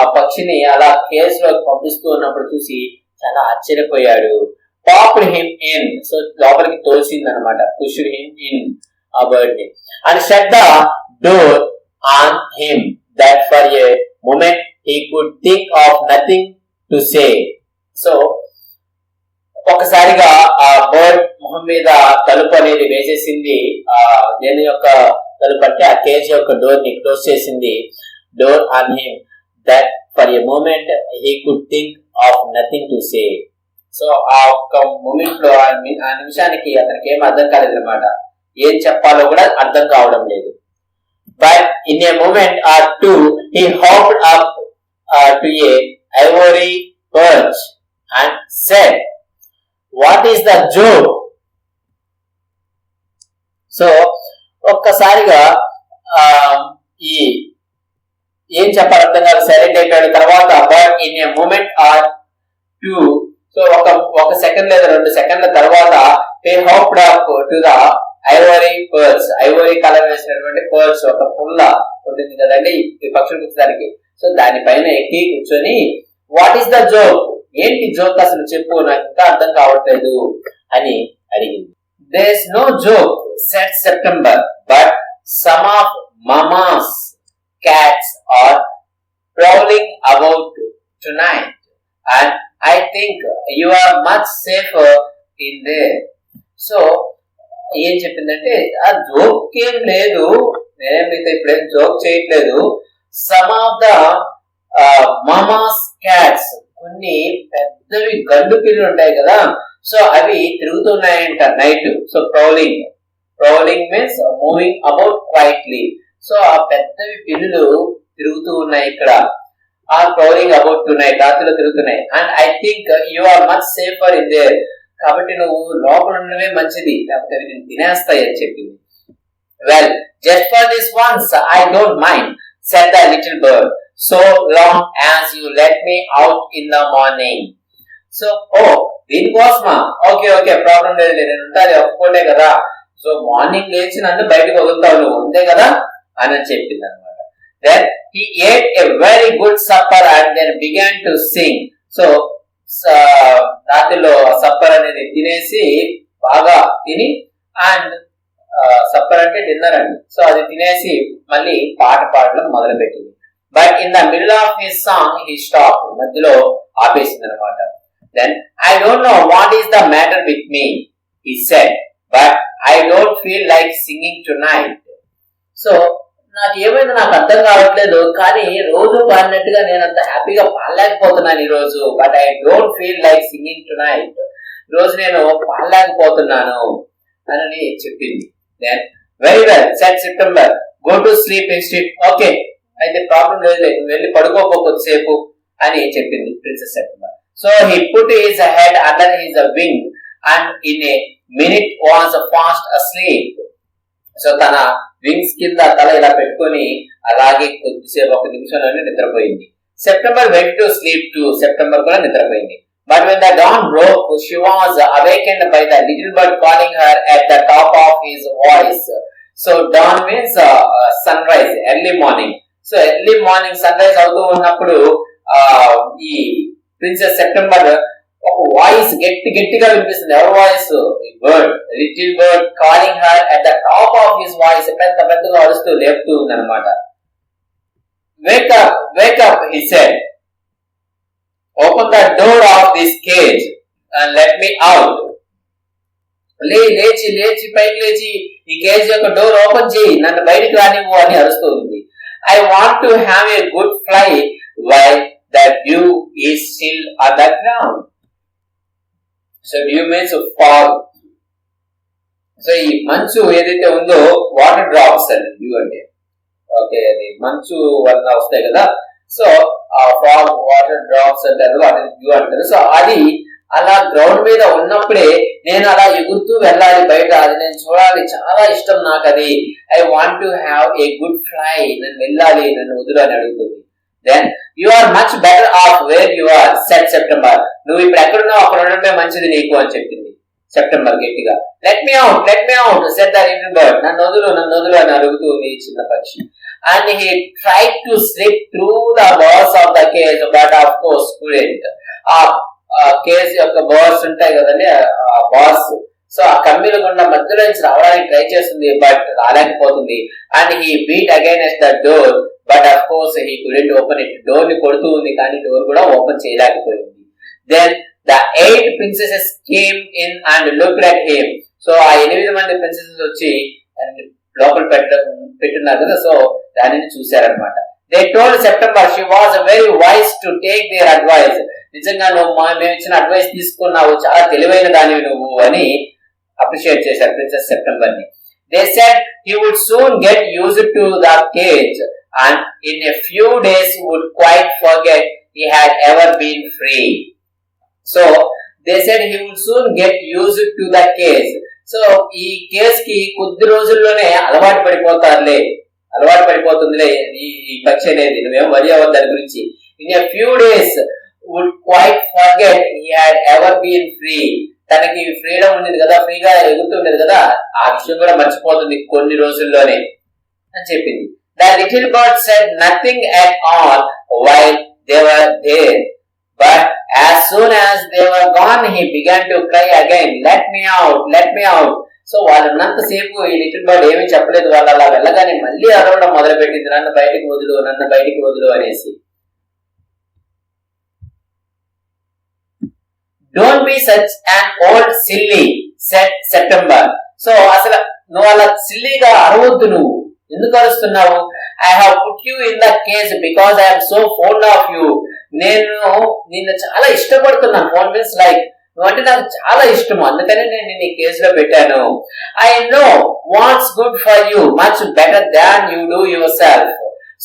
C: ఆ పక్షిని అలా కేజ్ లో పంపిస్తూ ఉన్నప్పుడు చూసి చాలా ఆశ్చర్యపోయాడు. Popped him in. So లోపలికి తోసింది అనమాట, pushed him in ఆ బర్డ్ ని, and shut the door on him that for a moment he could think of nothing to say. So ఒకసారిగా ఆ బర్డ్ మొహం మీద తలుపు అనేది వేసేసింది. దేని యొక్క తలుపు అంటే ఆ కేజ్ యొక్క డోర్ ని క్లోజ్ చేసింది. Door on him that for a moment he could think of nothing to say. So ఆ ఒక్క మూమెంట్ లో, ఆ నిమిషానికి అతనికి ఏం అర్థం కాలేదు అనమాట, ఏం చెప్పాలో కూడా అర్థం కావడం లేదు. But in a moment or two he hopped up to a ivory perch and said, "What is the joke?" So ఒక్కసారిగా ఏం చెప్పాలి అర్థం కాదు, సైలెంట్ అయిపోయాడు. తర్వాత but in a moment or two, so ఒక సెకండ్ లేదా 2 సెకండ్ల తర్వాత he hopped up to the ivory perch. Ivory colour వేసినటువంటి పర్చ్, ఒక పుల్ల ఉంటుంది కదండి ఈ పక్షులు కూర్చోడానికి. సో దానిపైన ఎక్కి కూర్చొని, వాట్ ఈస్ ద జోక్, ఏంటి జోక్ అసలు చెప్పు, నాకు ఇంకా అర్థం కావట్లేదు అని అడిగింది. There is no joke said September, but some of mamas cats are prowling about tonight and I think you are much safer in there. So ఏం చెప్పిందంటే ఆ జోక్ ఏం లేదు, నేనేం మీతో ఇప్పుడేం జోక్ చేయట్లేదు. Some of the mamas cats, కొన్ని పెద్దవి గండు పిల్లులు ఉంటాయి కదా, సో అవి తిరుగుతున్నాయంట night. So prowling means moving about quietly. So ఆ పెద్దవి పిల్లులు తిరుగుతూ ఉన్నాయి ఇక్కడ. ఆ ప్రౌలింగ్ అబౌట్ టునైట్, రాత్రిలో తిరుగుతున్నాయి. And I think you are much safer in there, కాబట్టి నువ్వు లోపల ఉండడమే మంచిది, లేకపోతే అవి నేను తినేస్తాయి అని చెప్పింది. Well, just for this once I don't mind, said the little bird, so long as you let me out in the morning. So దీనికోసమా, ఓకే ప్రాబ్లం లేదు, నేను ఉంటాను ఒప్పుకోటే కదా, సో మార్నింగ్ లేచి నన్ను బయటకు వదులుతావు నువ్వు, అంతే కదా అని చెప్పింది అనమాట. Then he ate a very good supper and then began to sing. So రాత్రిలో సప్పర్ అనేది తినేసి, బాగా తిని, అండ్ సప్పర్ అంటే డిన్నర్ అండి, సో అది తినేసి మళ్ళీ పాట పాడడం మొదలు పెట్టింది. But in the middle of his song he stop, మధ్యలో ఆపేసింది అనమాట. Then I don't know what is the matter with me, he said, but I don't feel like singing tonight. So నాకు ఏమైంది నాకు అర్థం కావట్లేదు, కానీ రోజు పాడినట్టుగా నేను అంత హ్యాపీగా పాడలేకపోతున్నాను ఈ రోజు. But I don't feel like singing tonight, రోజు నేను పాడలేకపోతున్నాను అని చెప్పింది. Then very well said September, go to sleep instead. Okay, అయితే ప్రాబ్లం లేదు, వెళ్ళి పడుకోపో కొద్దిసేపు అని చెప్పింది princess September. So he put his head under his wing and in a minute was fast asleep. So తన వింగ్స్ కింద తల ఇలా పెట్టుకొని అలాగే కొద్దిసేపు, ఒక నిమిషంలోనే నిద్రపోయింది. September went to sleep too, September కూడా నిద్రపోయింది. But when the dawn broke, she was awakened by the little bird calling her at the top of his voice. So dawn means sunrise, early morning. So early morning sunrise అవుతూ ఉన్నప్పుడు ఈ ప్రిన్సెస్ సెప్టెంబర్ ఒక వాయిస్ గట్టిగా వినిపిస్తుంది. ఎవరి voice? Bird, little bird calling her at the top of his voice, పెద్దగా అరుస్తూ లేపుతూ ఉంది అనమాట. Wake up, he said. Open the door of this cage and let me out. లేచి పైకి లేచి ఈ కేజ్ యొక్క డోర్ ఓపెన్ చేయి, నన్ను బయటికి రానివ్వు అని అరుస్తూ ఉంది. I want to have a good fly while the dew is still on the ground. So dew means fog. So ఈ మంచు ఏదైతే ఉందో వాటర్ డ్రాప్స్ అండి డ్యూ అంటే. ఓకే, అది మంచు వల్ల వస్తాయి కదా, సో ఆ ఫాగ్ వాటర్ డ్రాప్స్ అంటారు, అది డ్యూ అంటారు. సో అది అలా గ్రౌండ్ మీద ఉన్నప్పుడే నేను అలా ఎగురుతూ వెళ్ళాలి బయట, అది నేను చూడాలి, చాలా ఇష్టం నాకు అది. I want to have a good fly, నేను వెళ్ళాలి, నన్ను వదులు అని అడుగుతుంది. Then you are much better off where you are, said September. నువ్వు ఇప్పుడు ఎక్కడున్నావు అక్కడ ఉండడమే మంచిది నీకు అని చెప్పింది సెప్టెంబర్ గట్టిగా. Let me out said the little bird. నన్ను వదులు అని అడుగుతుంది చిన్న పక్షి. And he tried to slip through the bars of the cage, but of course couldn't. Cage యొక్క బార్స్ ఉంటాయి కదండి, ఆ బార్స్, సో ఆ కమ్మిల గుండా మధ్యలో నుంచి రావడానికి ట్రై చేస్తుంది, బట్ రాలేకపోతుంది. And he beat against the door, but of course he couldn't open it. Door ని కొడుతూ ఉంది కానీ డోర్ కూడా ఓపెన్ చేయలేకపోయింది. Then the 8 princesses came in and looked at him. So ఆ 8 మంది ప్రిన్సెసెస్ వచ్చి లోపల పెట్టున్నారు కదా, సో దానిని చూశారనమాట. They told September she was very wise to take their advice. నిజంగా నువ్వు మేము ఇచ్చిన అడ్వైస్ తీసుకున్నావు, చాలా తెలివైన దానివి నువ్వు అని అప్రిషియేట్ చేశారు ప్రిన్సెస్ సెప్టెంబర్ ని. They said he would soon get used to the cage and in a few days would quite forget he had ever been free. So they said he would soon get used to the cage. So ఈ కేస్ కి కొద్ది రోజుల్లోనే అలవాటు పడిపోతుందిలే ఈ పక్షి అనేది, నువ్వేం వరి అవ్వదు దాని గురించి. In a few days would quite forget he had ever been free. తనకి ఫ్రీడమ్ ఉండేది కదా, ఫ్రీగా ఎగురుతుండేది కదా, ఆ విషయం కూడా మర్చిపోతుంది కొన్ని రోజుల్లోనే అని చెప్పింది. The little bird said nothing at all while they were there, but as soon as they were gone he began to cry again, let me out. So వాళ్ళు ఉన్నంతసేపు ఈ లిటిల్ బర్డ్ ఏమీ చెప్పలేదు, వాళ్ళు అలా వెళ్ళగానే మళ్ళీ అరవడం మొదలు పెట్టింది, నన్ను బయటికి వదులు అనేసి. Don't be such an old silly, said September. So అసలు నువ్వు అలా సిల్లీగా అరవద్దు, నువ్వు ఎందుకు అరుస్తున్నావు? I have put you in the case because I am so fond of you. నేను నిన్ను చాలా ఇష్టపడుతున్నాను. ఫోన్ మీన్స్ లైక్, నువ్వంటే నాకు చాలా ఇష్టము, అందుకని నేను నిన్ను ఈ కేసులో పెట్టాను. I know what's good for you much better than you do yourself.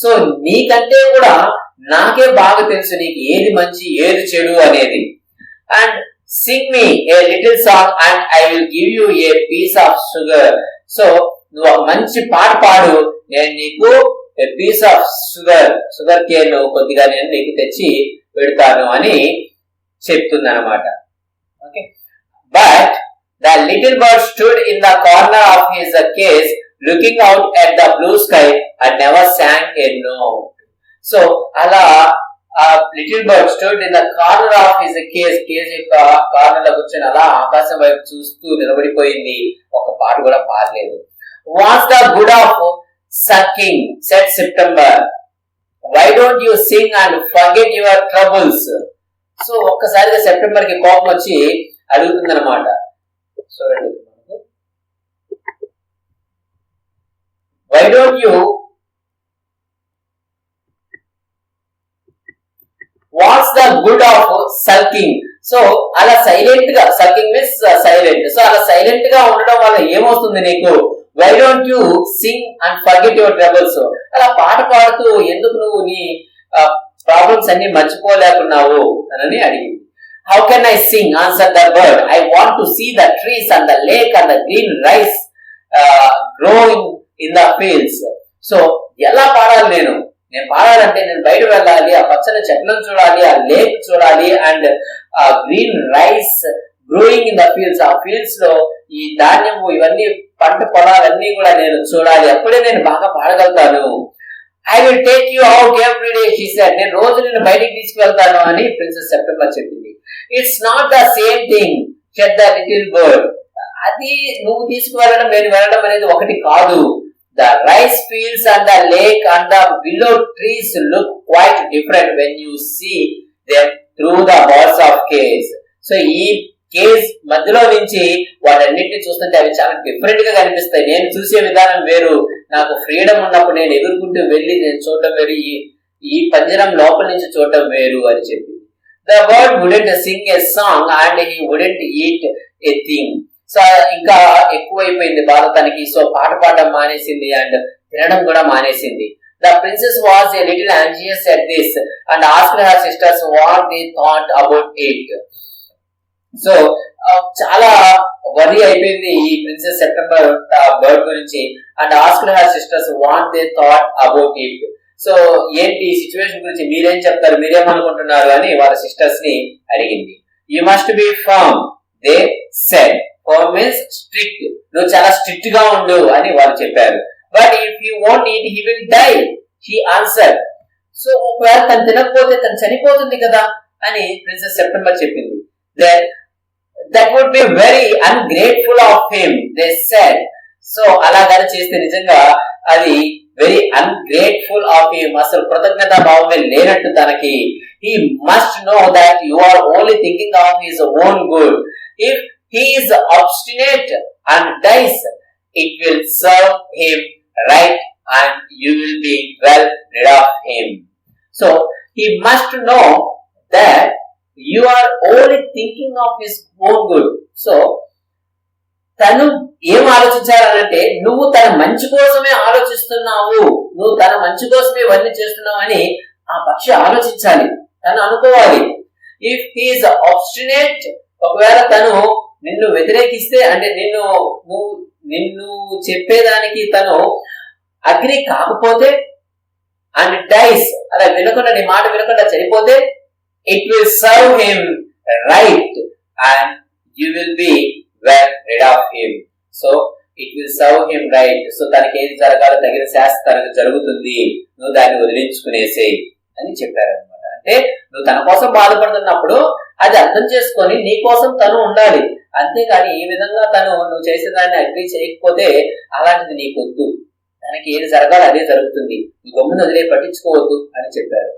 C: So నీకంటే కూడా నాకే బాగా తెలుసు నీకు ఏది మంచి ఏది చెడు అనేది. And sing me a little song and I will give you a piece of sugar. So నువ్వు ఒక మంచి పాట పాడు, నేను నీకు a piece of sugar cane కొద్దిగా నేను నీకు తెచ్చి పెడతాను అని చెప్తుంది అనమాట. Okay, but the little bird stood in the corner of his cage looking out at the blue sky and never sang a note. So అలా ఆ little bird stood in the corner of his cage యొక్క కార్నర్ లో కూర్చొని అలా ఆకాశం వైపు చూస్తూ నిలబడిపోయింది, ఒక పాట కూడా పాడలేదు. What's the good of sucking, said September, why don't you sing and forget your troubles. So ఒక్కసారిగా సెప్టెంబర్ కి కోపం వచ్చి అడుగుతుంది అనమాట. చూడండి, why don't you, what's the good of sulking. So అలా సైలెంట్ గా, సల్కింగ్ మీన్స్ సైలెంట్, సో అలా సైలెంట్ గా ఉండడం వల్ల ఏమవుతుంది నీకు? Why don't you sing and forget your troubles. అలా పాట పాడుతూ ఎందుకు నువ్వు నీ ప్రాబ్లమ్స్ అన్ని మర్చిపోలేకున్నావు అని అడిగింది. How can I sing, answer the bird, I want to see the trees and the lake and the green rice growing in the fields. So ఎలా పాడాలి నేను పాడాలంటే నేను బయట వెళ్ళాలి, ఆ పచ్చని చెట్లను చూడాలి, ఆ లేక్ చూడాలి, అండ్ ఆ green rice growing in the fields, ఆ ఫీల్డ్స్ లో ఈ ధాన్యము ఇవన్నీ పంట పొలాలన్నీ కూడా నేను చూడాలి, అప్పుడే నేను బాగా పాడగలుగుతాను. I will take you out every day she said, నేను రోజు నిన్ను బయటికి తీసుకువెళ్తాను అని ప్రిన్సెస్ సెప్టెంబర్ చెప్పింది. It's not the same thing said the little bird, అది నువ్వు తీసుకువెళ్ళడం నేను వెళ్ళడం అనేది ఒకటి కాదు. The rice fields and the lake and the willow trees look quite different when you see them through the bars of cage. So ఈ కేజ్ మధ్యలో నుంచి వాటన్నిటిని చూస్తుంటే అవి చాలా డిఫరెంట్ గా కనిపిస్తాయి. నేను చూసే విధానం వేరు, నాకు ఫ్రీడమ్ ఉన్నప్పుడు నేను ఎగురుకుంటూ వెళ్ళి నేను చూడటం వేరు, ఈ పంజరం లోపల నుంచి చూడటం వేరు అని చెప్పి. The bird wouldn't sing a song and he wouldn't eat a thing. So ఇంకా ఎక్కువైపోయింది బాధ తనకి. సో పాట పాడడం మానేసింది అండ్ తినడం కూడా మానేసింది. The princess was a little anxious at this and asked her sisters what they thought about it. So చాలా వరి అయిపోయింది ఈ ప్రిన్సెస్ సెప్టెంబర్ బర్డ్ గురించి. And asked her sisters what they thought about it. So ఏంటి ఈ సిచ్యువేషన్ గురించి మీరేం చెప్తారు, మీరేమనుకుంటున్నారు అని వాళ్ళ సిస్టర్స్ ని అడిగింది. You must be firm, they said. Firm means strict, నువ్వు చాలా స్ట్రిక్ట్ గా ఉండు అని వాళ్ళు చెప్పారు. But if you want it he will die, he answer. So ఒకవేళ తను తినకపోతే తను చనిపోతుంది కదా అని ప్రిన్సెస్ సెప్టెంబర్ చెప్పింది. Then that would be very ungrateful of him, they said. So అలాగని చేస్తే నిజంగా అది వెరీ అన్గ్రేట్ఫుల్ ఆఫ్ హిమ్, అసలు కృతజ్ఞతా భావమే లేనట్టు తనకి. He must know that you are only thinking of his own good. If he is obstinate and dies, it will serve him right and you will be well rid of him. So he must know that you are only thinking of his own good. So తను ఏం ఆలోచించాలంటే నువ్వు తన మంచి కోసమే ఆలోచిస్తున్నావు, నువ్వు తన మంచి కోసమే ఇవన్నీ చేస్తున్నావు అని ఆ పక్షి ఆలోచించాలి, తను అనుకోవాలి. ఇఫ్ he is obstinate, ఒకవేళ తను నిన్ను వ్యతిరేకిస్తే అంటే నిన్ను చెప్పేదానికి తను అగ్రి కాకపోతే, అండ్ డైస్ అలా వినకుండా నీ మాట వినకుండా చనిపోతే, it will serve him right and you will B well rid of him. So it will serve him right. So తనకి ఏది జరగాలో తగిన శాస్త్ర తనకు జరుగుతుంది, నువ్వు దాన్ని వదిలించుకునేసేయి అని చెప్పారనమాట. అంటే నువ్వు తన కోసం బాధపడుతున్నప్పుడు అది అర్థం చేసుకొని నీ కోసం తను ఉండాలి, అంతేకాని ఈ విధంగా నువ్వు చేసేదాన్ని అగ్రీ చేయకపోతే అలాంటిది నీకొద్దు, తనకి ఏది జరగాలి అదే జరుగుతుంది, గమ్మున వదిలే పట్టించుకోవద్దు అని చెప్పారు.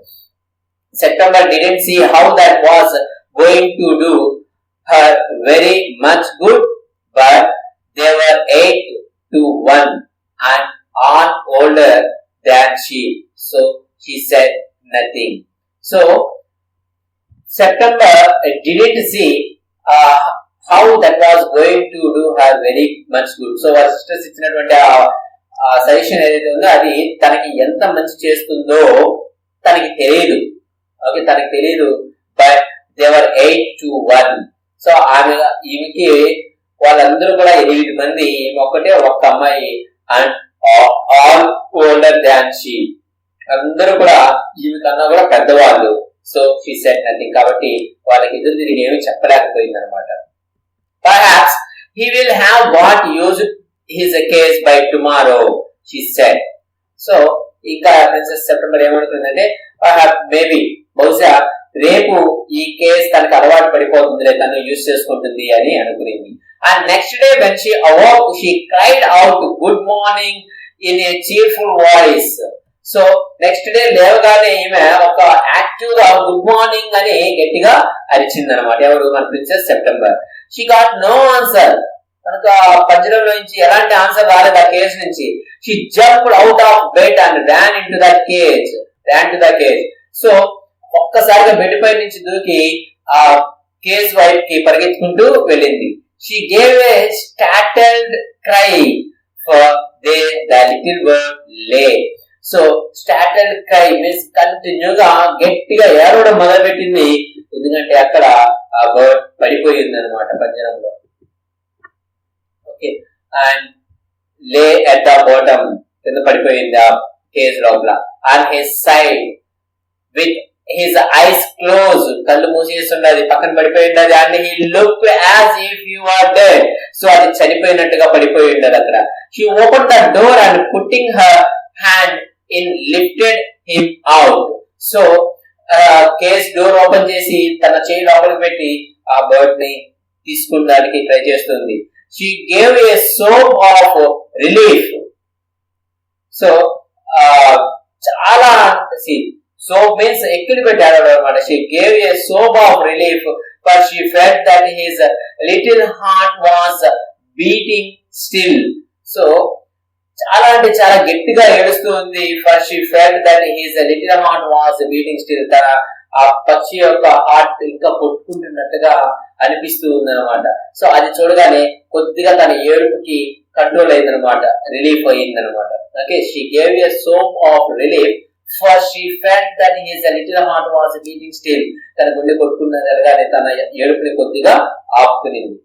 C: September didn't see how that was going to do her very much good, but they were 8 to 1 and all older than she. So she said nothing. So September didn't see how that was going to do her very much good. So వాళ్ళ సిస్టర్స్ ఇచ్చినటువంటి సజెషన్ ఏదైతే ఉందో అది తనకి ఎంత మంచి చేస్తుందో తనకి తెలియదు. ఓకే, తనకి తెలియదు. But they were 8 to 1. సో ఈమెకి వాళ్ళందరూ కూడా 8 మంది, ఈమె ఒక్కటే ఒక్క అమ్మాయి. And all older than she, అందరూ కూడా ఈమె కన్నా కూడా పెద్దవాళ్ళు. So she said nothing. కాబట్టి వాళ్ళకి ఎదురు తిరిగి ఏమి చెప్పలేకపోయింది అనమాట. Perhaps he will have what used his case by tomorrow, she said. So ఇంకా ప్రిన్సెస్ సెప్టెంబర్ ఏమనుకుందంటే మేబీ బహుశా రేపు ఈ కేసు తనకు అలవాటు పడిపోతుందిలే, తను యూజ్ చేసుకుంటుంది అని అనుకునింది. And next day when she awoke, she cried out good morning in a cheerful voice. So next day లేవగానే ఈమె ఒక యాక్టివ్ గా గుడ్ మార్నింగ్ అని గట్టిగా అరిచింది అనమాట. ఎవరు? మన princess September. She got no answer. కనుక పంజరంలో నుంచి ఎలాంటి ఆన్సర్ రాలేదు ఆ కేజ్ నుంచి. She jumped out of bed and ran in to the cage. So ఒక్కసారిగా బెడ్ పై నుంచి దూకి ఆ కేజ్ వైపు కి పరిగెత్తుకుంటూ వెళ్ళింది. She gave a startled cry for the little bird లే. సో స్టార్టల్డ్ క్రై మీన్స్ కంటిన్యూగా గట్టిగా ఏడవడం మొదలుపెట్టింది. ఎందుకంటే అక్కడ ఆ బర్డ్ పడిపోయింది అనమాట పంజరంలో. Okay, and lay at the bottom, కింద పడిపోయింది ఆ కేజ్ లోపల. And his side with his eyes close, కళ్ళు మూసేసి ఉన్నది, పక్కన పడిపోయి ఉన్నది. And he look as if you are dead. So అది చనిపోయినట్టుగా పడిపోయి ఉన్నది అక్కడ. She open the door and putting her hand in lifted him out. So cage door open చేసి తన చేయి లోపలికి పెట్టి ఆ బర్డ్ ని తీసుకున్నానికి ట్రై చేస్తుంది. She gave a sob of relief. So చాలా సోబ్ మీన్స్ ఎక్కిడి పెట్టాడు అనమాట. She gave a sob of relief but she felt that his little heart was beating still. So చాలా అంటే చాలా గట్టిగా ఏడుస్తూ ఉంది. First she felt that his little heart was beating still. తన ఆ పక్షి యొక్క హార్ట్ ఇంకా కొట్టుకుంటున్నట్టుగా అనిపిస్తూ ఉంది అనమాట. సో అది చూడగానే కొద్దిగా తన ఏడుపుకి కంట్రోల్ అయిందనమాట, రిలీఫ్ అయ్యిందనమాట. Okay, she gave a sob of relief for she felt that his little heart was beating still. తన గుండె కొట్టుకున్నదనగానే తన ఏడుపుని కొద్దిగా ఆపుకునింది.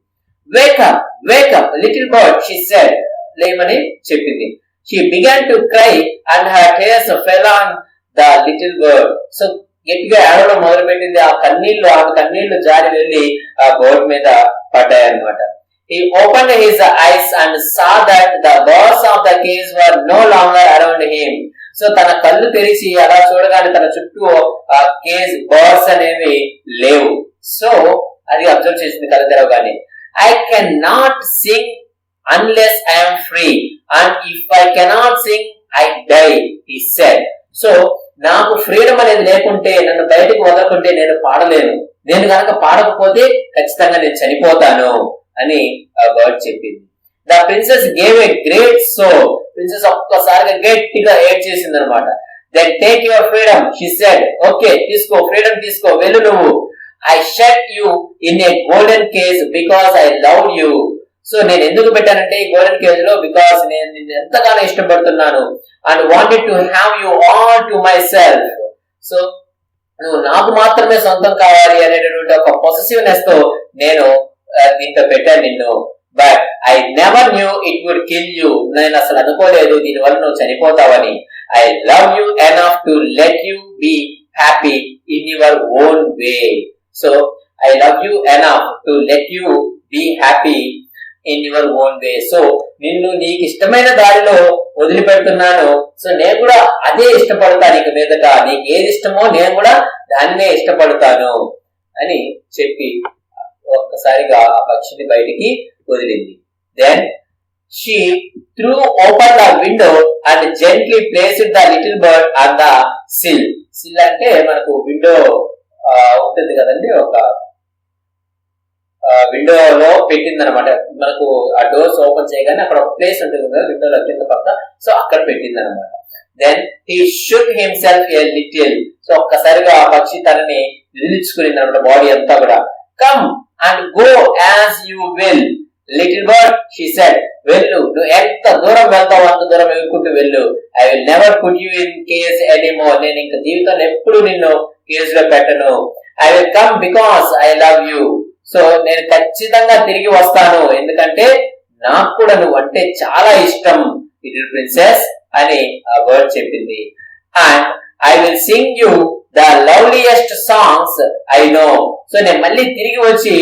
C: Wake up wake up little bird, she said. లేమని చెప్పింది. She began to cry and her tears fell on the little bird. So గట్టిగా ఏడవడం మొదలు పెట్టింది. ఆ కన్నీళ్లు జారి వెళ్లి ఆ బర్డ్ మీద పడ్డాయన్నమాట. He opened his eyes and saw that the birds of the cage were no longer around him. So తన కళ్ళు తెరిచి అలా చూడగానే తన చుట్టూ ఆ కేజ్ బర్డ్స్ అనేవి లేవు. సో అది అబ్జర్వ్ చేసింది కళ్ళు తెరవగానే. I cannot sing unless I am free, and if I cannot sing, I die, he said. So నాకు ఫ్రీడమ్ అనేది లేకుంటే, నన్ను బయటకు వదలకుంటే నేను పాడలేను. నేను కనుక పాడకపోతే ఖచ్చితంగా నేను చనిపోతాను అని ఆ బర్డ్ చెప్పింది. The princess gave a great sob. Princess ఒక్కసారిగా గట్టిగా ఏడ్ చేసింది అనమాట. Then take your freedom, she said. Okay, తీసుకో, ఫ్రీడమ్ తీసుకో, వెళ్ళు నువ్వు. I shut you in a golden cage because I love you. So నేను ఎందుకు పెట్టానంటే ఈ గోల్డెన్ కేజ్ లో, బికాస్ నేను నిన్ను ఎంతగానో ఇష్టపడుతున్నాను. And wanted to have you all to my self. So నువ్వు నాకు మాత్రమే సొంతం కావాలి అనేటటువంటి ఒక పొసెసివ్నెస్ తో నేను దీంతో పెట్టాను నిన్ను. But I never knew it would kill you. నేను అసలు అనుకోలేదు దీని వల్ల నువ్వు చనిపోతావని. I love you enough to let you be happy in your own way. So I love you enough to let you be happy in your own way. So నిన్ను నీకు ఇష్టమైన దారిలో వదిలిపెడుతున్నాను. సో నేను కూడా అదే ఇష్టపడతాను. ఇక మీదట నీకు ఏది ఇష్టమో నేను కూడా దాన్నే ఇష్టపడతాను అని చెప్పి ఒక్కసారిగా ఆ పక్షిని బయటికి వదిలింది. Then she threw open the window and gently placed the little bird on the sill. Sill అంటే మనకు విండో ఉంటుంది కదండి, ఒక విండోలో పెట్టింది అనమాట. మనకు ఆ డోర్స్ ఓపెన్ చేయగానే అక్కడ ఒక ప్లేస్ ఉంటుంది కదా విండోలో కింద పక్క, సో అక్కడ పెట్టింది అనమాట. Then he shook himself a little, so ఒక్కసారిగా ఆ పక్షి తనని విదిలించుకునింది అనమాట బాడీ అంతా కూడా. Come and go as you will little bird, she said, వెళ్ళు, నువ్వు ఎంత దూరం వెళ్తావు అంత దూరం ఎగురుకుంటూ వెళ్ళు. I will never put you in cage anymore, నేను ఇంకా జీవితంలో ఎప్పుడు నిన్ను కేసులో పెట్టను. I will come because I love you, so నేను ఖచ్చితంగా తిరిగి వస్తాను ఎందుకంటే నాకు కూడా నువ్వు అంటే చాలా ఇష్టం లిటిల్ ప్రిన్సెస్ అని ఆ వర్డ్ చెప్పింది. And I will sing you the loveliest songs I know, so నేను మళ్ళీ తిరిగి వచ్చి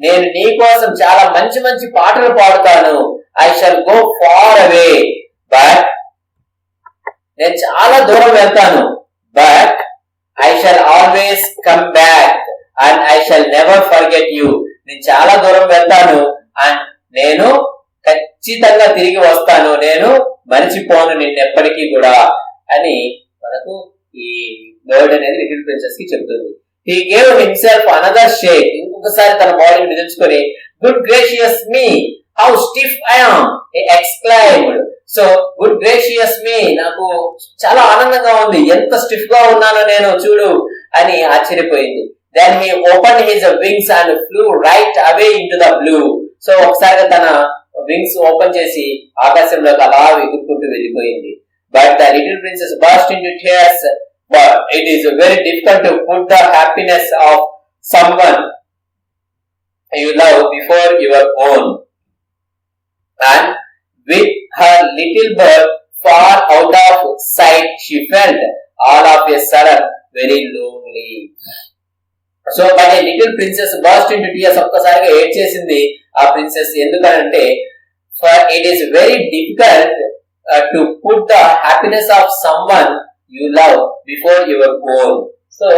C: నేను నీ కోసం చాలా మంచి మంచి పాటలు పాడుతాను. I shall go far away, but నేను చాలా దూరం వెళ్తాను, but I shall always come back and I shall never forget you, నేను చాలా దూరం వెళ్తాను అండ్ నేను ఖచ్చితంగా తిరిగి వస్తాను, నేను మరిచిపోను నిన్నెప్పటికీ కూడా అని మనకు ఈ బర్డ్ అనేది లిటిల్ ప్రిన్సెస్ కి చెప్తుంది. He gave himself another shake, ఇంకొకసారి తన బాడీని విదించుకొని, good gracious me how stiff I am, he exclaimed, so good gracious me, నాకు చాలా ఆనందంగా ఉంది, ఎంత స్టిఫ్ గా ఉన్నానో నేను చూడు అని ఆశ్చర్యపోయింది. Then he opened his wings and flew right away into the blue, so ఒకసారిగా తన వింగ్స్ ఓపెన్ చేసి ఆకాశంలోకి అలా ఎగురుకుంటూ వెళ్ళిపోయింది. But the little princess burst into tears, but it is very difficult to put the happiness of someone you love before your own. And with her little bird far out of sight, she felt all of a sudden very lonely. So but a little princess burst into tears, ఒక్కసారిగా ఏడ్చేసింది ఆ ప్రిన్సెస్. ఎందుకంటే for it is very difficult to put the happiness of someone you love before your own. So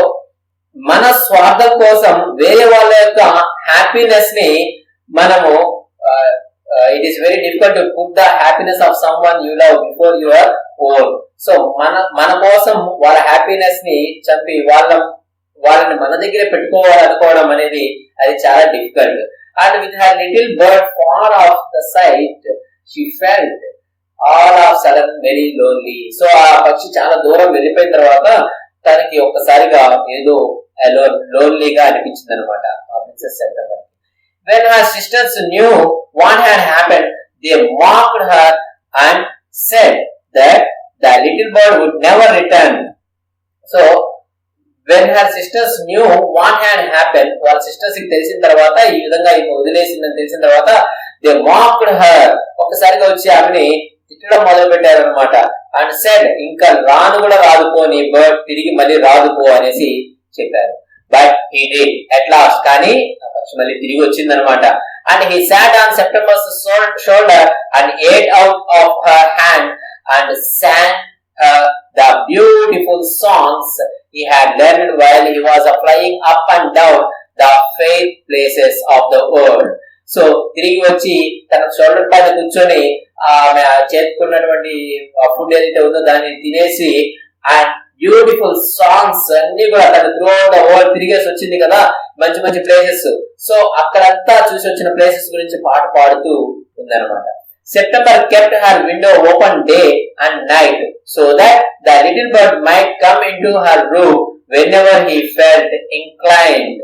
C: మన స్వార్థం కోసం వేరే వాళ్ళ యొక్క హ్యాపీనెస్ ని మనము it is very difficult to put the happiness of someone you love before your own. So మన కోసం వాళ్ళ హ్యాపీనెస్ ని చంపి వాళ్ళని మన దగ్గరే పెట్టుకోవాలనుకోవడం అనేది అది చాలా difficult. And with her little bird far off the sight she felt all of sudden very lonely. So ఆ పక్షి చాలా దూరం వెళ్ళిపోయిన తర్వాత తనకి ఒక్కసారిగా ఏదో లోన్లీగా అనిపించింది అనమాట ఆ princess September. When her sisters knew what had happened, they mocked her and said that the little bird would never return. So when her sisters knew what had happened, వాళ్ళ సిస్టర్స్ కి తెలిసిన తర్వాత ఈ విధంగా ఈమె వదిలేసిందని తెలిసిన తర్వాత they mocked her, ఒక్కసారిగా వచ్చి ఆమెని తిట్టడం మొదలు పెట్టారు అనమాట. అండ్ సెడ్, ఇంకా రాను కూడా రాదుపోని బర్డ్ తిరిగి మళ్ళీ రాదుపో అనేసి చెప్పారు. But he did at last, కానీ పక్షి మళ్ళీ తిరిగి వచ్చిందనమాట. And he sat on September's shoulder and ate out of her hand and sang her the beautiful songs he had learned while he was flying up and down the fair places of the world. So తిరిగి వచ్చి తన షోల్డర్ పైన కూర్చొని ఆమె చేతుకున్నటువంటి ఫుడ్ ఏదైతే ఉందో దాన్ని తినేసి అండ్ బ్యూటిఫుల్ సాంగ్స్ అన్ని కూడా తను త్రూ అవుట్ ద వరల్డ్ తిరిగేసి వచ్చింది కదా, మంచి మంచి ప్లేసెస్. సో అక్కడంతా చూసి వచ్చిన ప్లేసెస్ గురించి పాట పాడుతూ ఉందన్నమాట. September kept her window open day and night so that the little bird might come into her room whenever he felt inclined.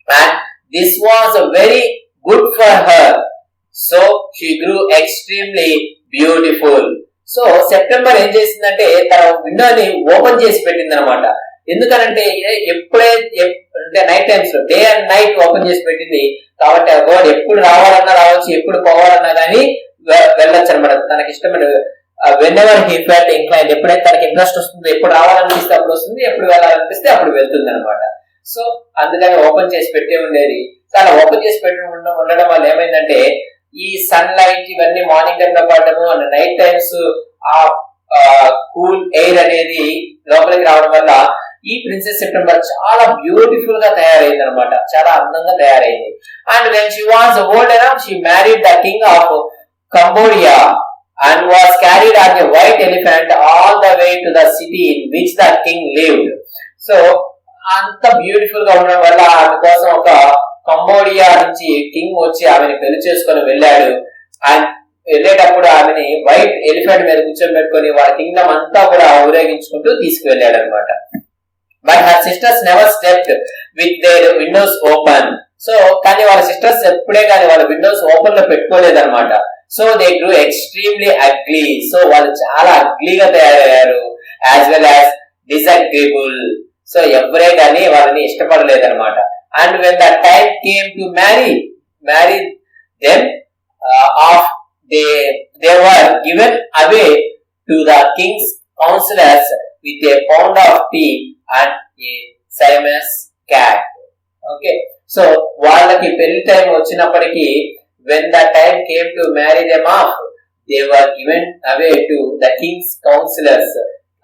C: And this was very good for her. So she grew extremely beautiful. So September ఏం చేసిందంటే తన విండోని ఓపెన్ చేసి పెట్టింది అనమాట. ఎందుకనంటే ఎప్పుడైతే అంటే నైట్ టైమ్స్ లో డే అండ్ నైట్ ఓపెన్ చేసి పెట్టింది కాబట్టి ఆ బర్డ్ ఎప్పుడు రావాలన్నా రావచ్చు, ఎప్పుడు పోవాలన్నా కానీ వెళ్ళొచ్చు అనమాట. తనకి ఇష్టమైన వెనెవర్ హీ ఫెల్ట్ ఇంక్లైన్డ్, ఎప్పుడైతే తనకి ఇంట్రెస్ట్ వస్తుందో, ఎప్పుడు రావాలనిపిస్తే అప్పుడు వస్తుంది, ఎప్పుడు వెళ్ళాలనిపిస్తే అప్పుడు వెళ్తుంది అనమాట. సో అందుకని ఓపెన్ చేసి పెట్టి ఉండేది. అలా ఓపెన్ చేసి పెట్టి ఉండడం వల్ల ఏమైందంటే ఈ సన్ లైట్ ఇవన్నీ మార్నింగ్ టైం లో పడటము అండ్ నైట్ టైమ్స్ ఆ కూల్ ఎయిర్ అనేది లోపలికి రావడం వల్ల ఈ ప్రిన్సెస్ సెప్టెంబర్ చాలా బ్యూటిఫుల్ గా తయారైంది అనమాట, చాలా అందంగా తయారైంది. And when she was old enough she married the king of Cambodia and was carried on a white elephant all the way to the city in which the king lived. So అంత బ్యూటిఫుల్ గా ఉండడం వల్ల అందుకోసం ఒక కంబోడియా నుంచి కింగ్ వచ్చి ఆమెని పెళ్లి చేసుకొని వెళ్ళాడు. అండ్ వెళ్ళేటప్పుడు ఆమెని వైట్ ఎలిఫెంట్ మీద కూర్చోబెట్టుకొని వాళ్ళ కింగ్డమ్ అంతా కూడా ఊరేగించుకుంటూ తీసుకువెళ్ళాడు అనమాట. But her sisters never stepped with their windows open. So కానీ వాళ్ళ సిస్టర్స్ ఎప్పుడే కానీ వాళ్ళ విండోస్ ఓపెన్ లో పెట్టుకోలేదన్నమాట. So they grew extremely ugly. So వాళ్ళు చాలా అగ్లీగా తయారయ్యారు. As well as disagreeable. So ఎవరే కానీ వాళ్ళని ఇష్టపడలేదన్నమాట. And when the time came to marry them off they were given away to the king's counselors with a pound of tea and a Siamese cat. Okay, so వాళ్ళకి పెళ్లి టైం వచ్చినప్పటికీ when the time came to marry them off, they were given away to the king's counselors.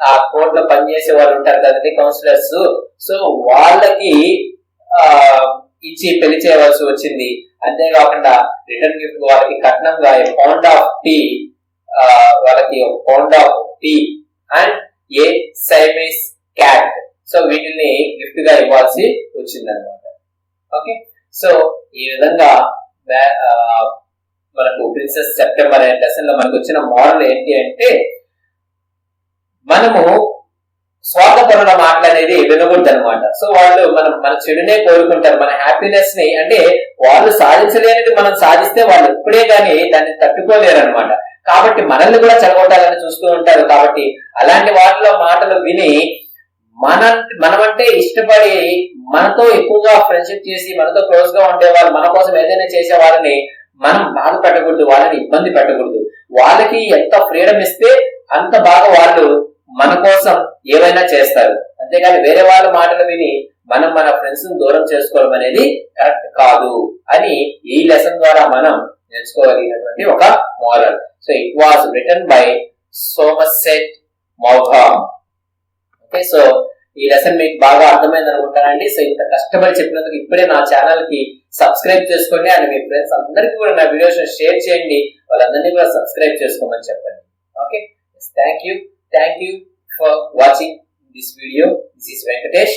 C: ఆ కోర్టులో పనిచేసే వాళ్ళు ఉంటారు కదండి, కౌన్సిలర్స్. సో వాళ్ళకి ఇచ్చి పెళ్లి చేయవలసి వచ్చింది. అంతేకాకుండా రిటర్న్ గిఫ్ట్ వాళ్ళకి కట్నంగా పౌండ్ ఆఫ్ టీ, వాళ్ళకి pound of tea and a Siamese cat. So వీటిని గిఫ్ట్ గా ఇవ్వాల్సి వచ్చింది అనమాట. ఓకే, సో ఈ విధంగా మనకు ప్రిన్సెస్ సెప్టెంబర్ అనే లెసన్ లో మనకు వచ్చిన మోరల్ ఏంటి అంటే, మనము స్వార్థపరుల మాటలు అనేది వినకూడదు అనమాట. సో వాళ్ళు మన చెడునే కోరుకుంటారు, మన హ్యాపీనెస్ ని. అంటే వాళ్ళు సాధించలేనిది మనం సాధిస్తే వాళ్ళు ఎప్పుడే గానీ దాన్ని తట్టుకోలేరు అనమాట. కాబట్టి మనల్ని కూడా చెడగొట్టాలని చూస్తూ ఉంటారు. కాబట్టి అలాంటి వాటిలో మాటలు విని మనమంటే ఇష్టపడి మనతో ఎక్కువగా ఫ్రెండ్షిప్ చేసి మనతో క్లోజ్ గా ఉండేవాళ్ళు, మన కోసం ఏదైనా చేసే వాళ్ళని మనం బాధ పెట్టకూడదు, వాళ్ళని ఇబ్బంది పెట్టకూడదు. వాళ్ళకి ఎంత ఫ్రీడమ్ ఇస్తే అంత బాగా వాళ్ళు మన కోసం ఏవైనా చేస్తారు. అంతేగాని వేరే వాళ్ళ మాటలు విని మనం మన ఫ్రెండ్స్ ని దూరం చేసుకోవడం అనేది కరెక్ట్ కాదు అని ఈ లెసన్ ద్వారా మనం నేర్చుకోగలిగినటువంటి ఒక moral. So it was written by Somerset మౌఘమ్. ఓకే, సో ఈ లెసన్ మీకు బాగా అర్థమైంది అనుకుంటానండి. సో ఇంత కష్టపడి చెప్పినందుకు ఇప్పుడే నా ఛానల్ కి సబ్స్క్రైబ్ చేసుకోండి అండ్ మీ ఫ్రెండ్స్ అందరికీ కూడా నా వీడియోస్ షేర్ చేయండి, వాళ్ళందరినీ కూడా సబ్స్క్రైబ్ చేసుకోమని చెప్పండి. Okay, thank you for watching this video. This is Venkatesh.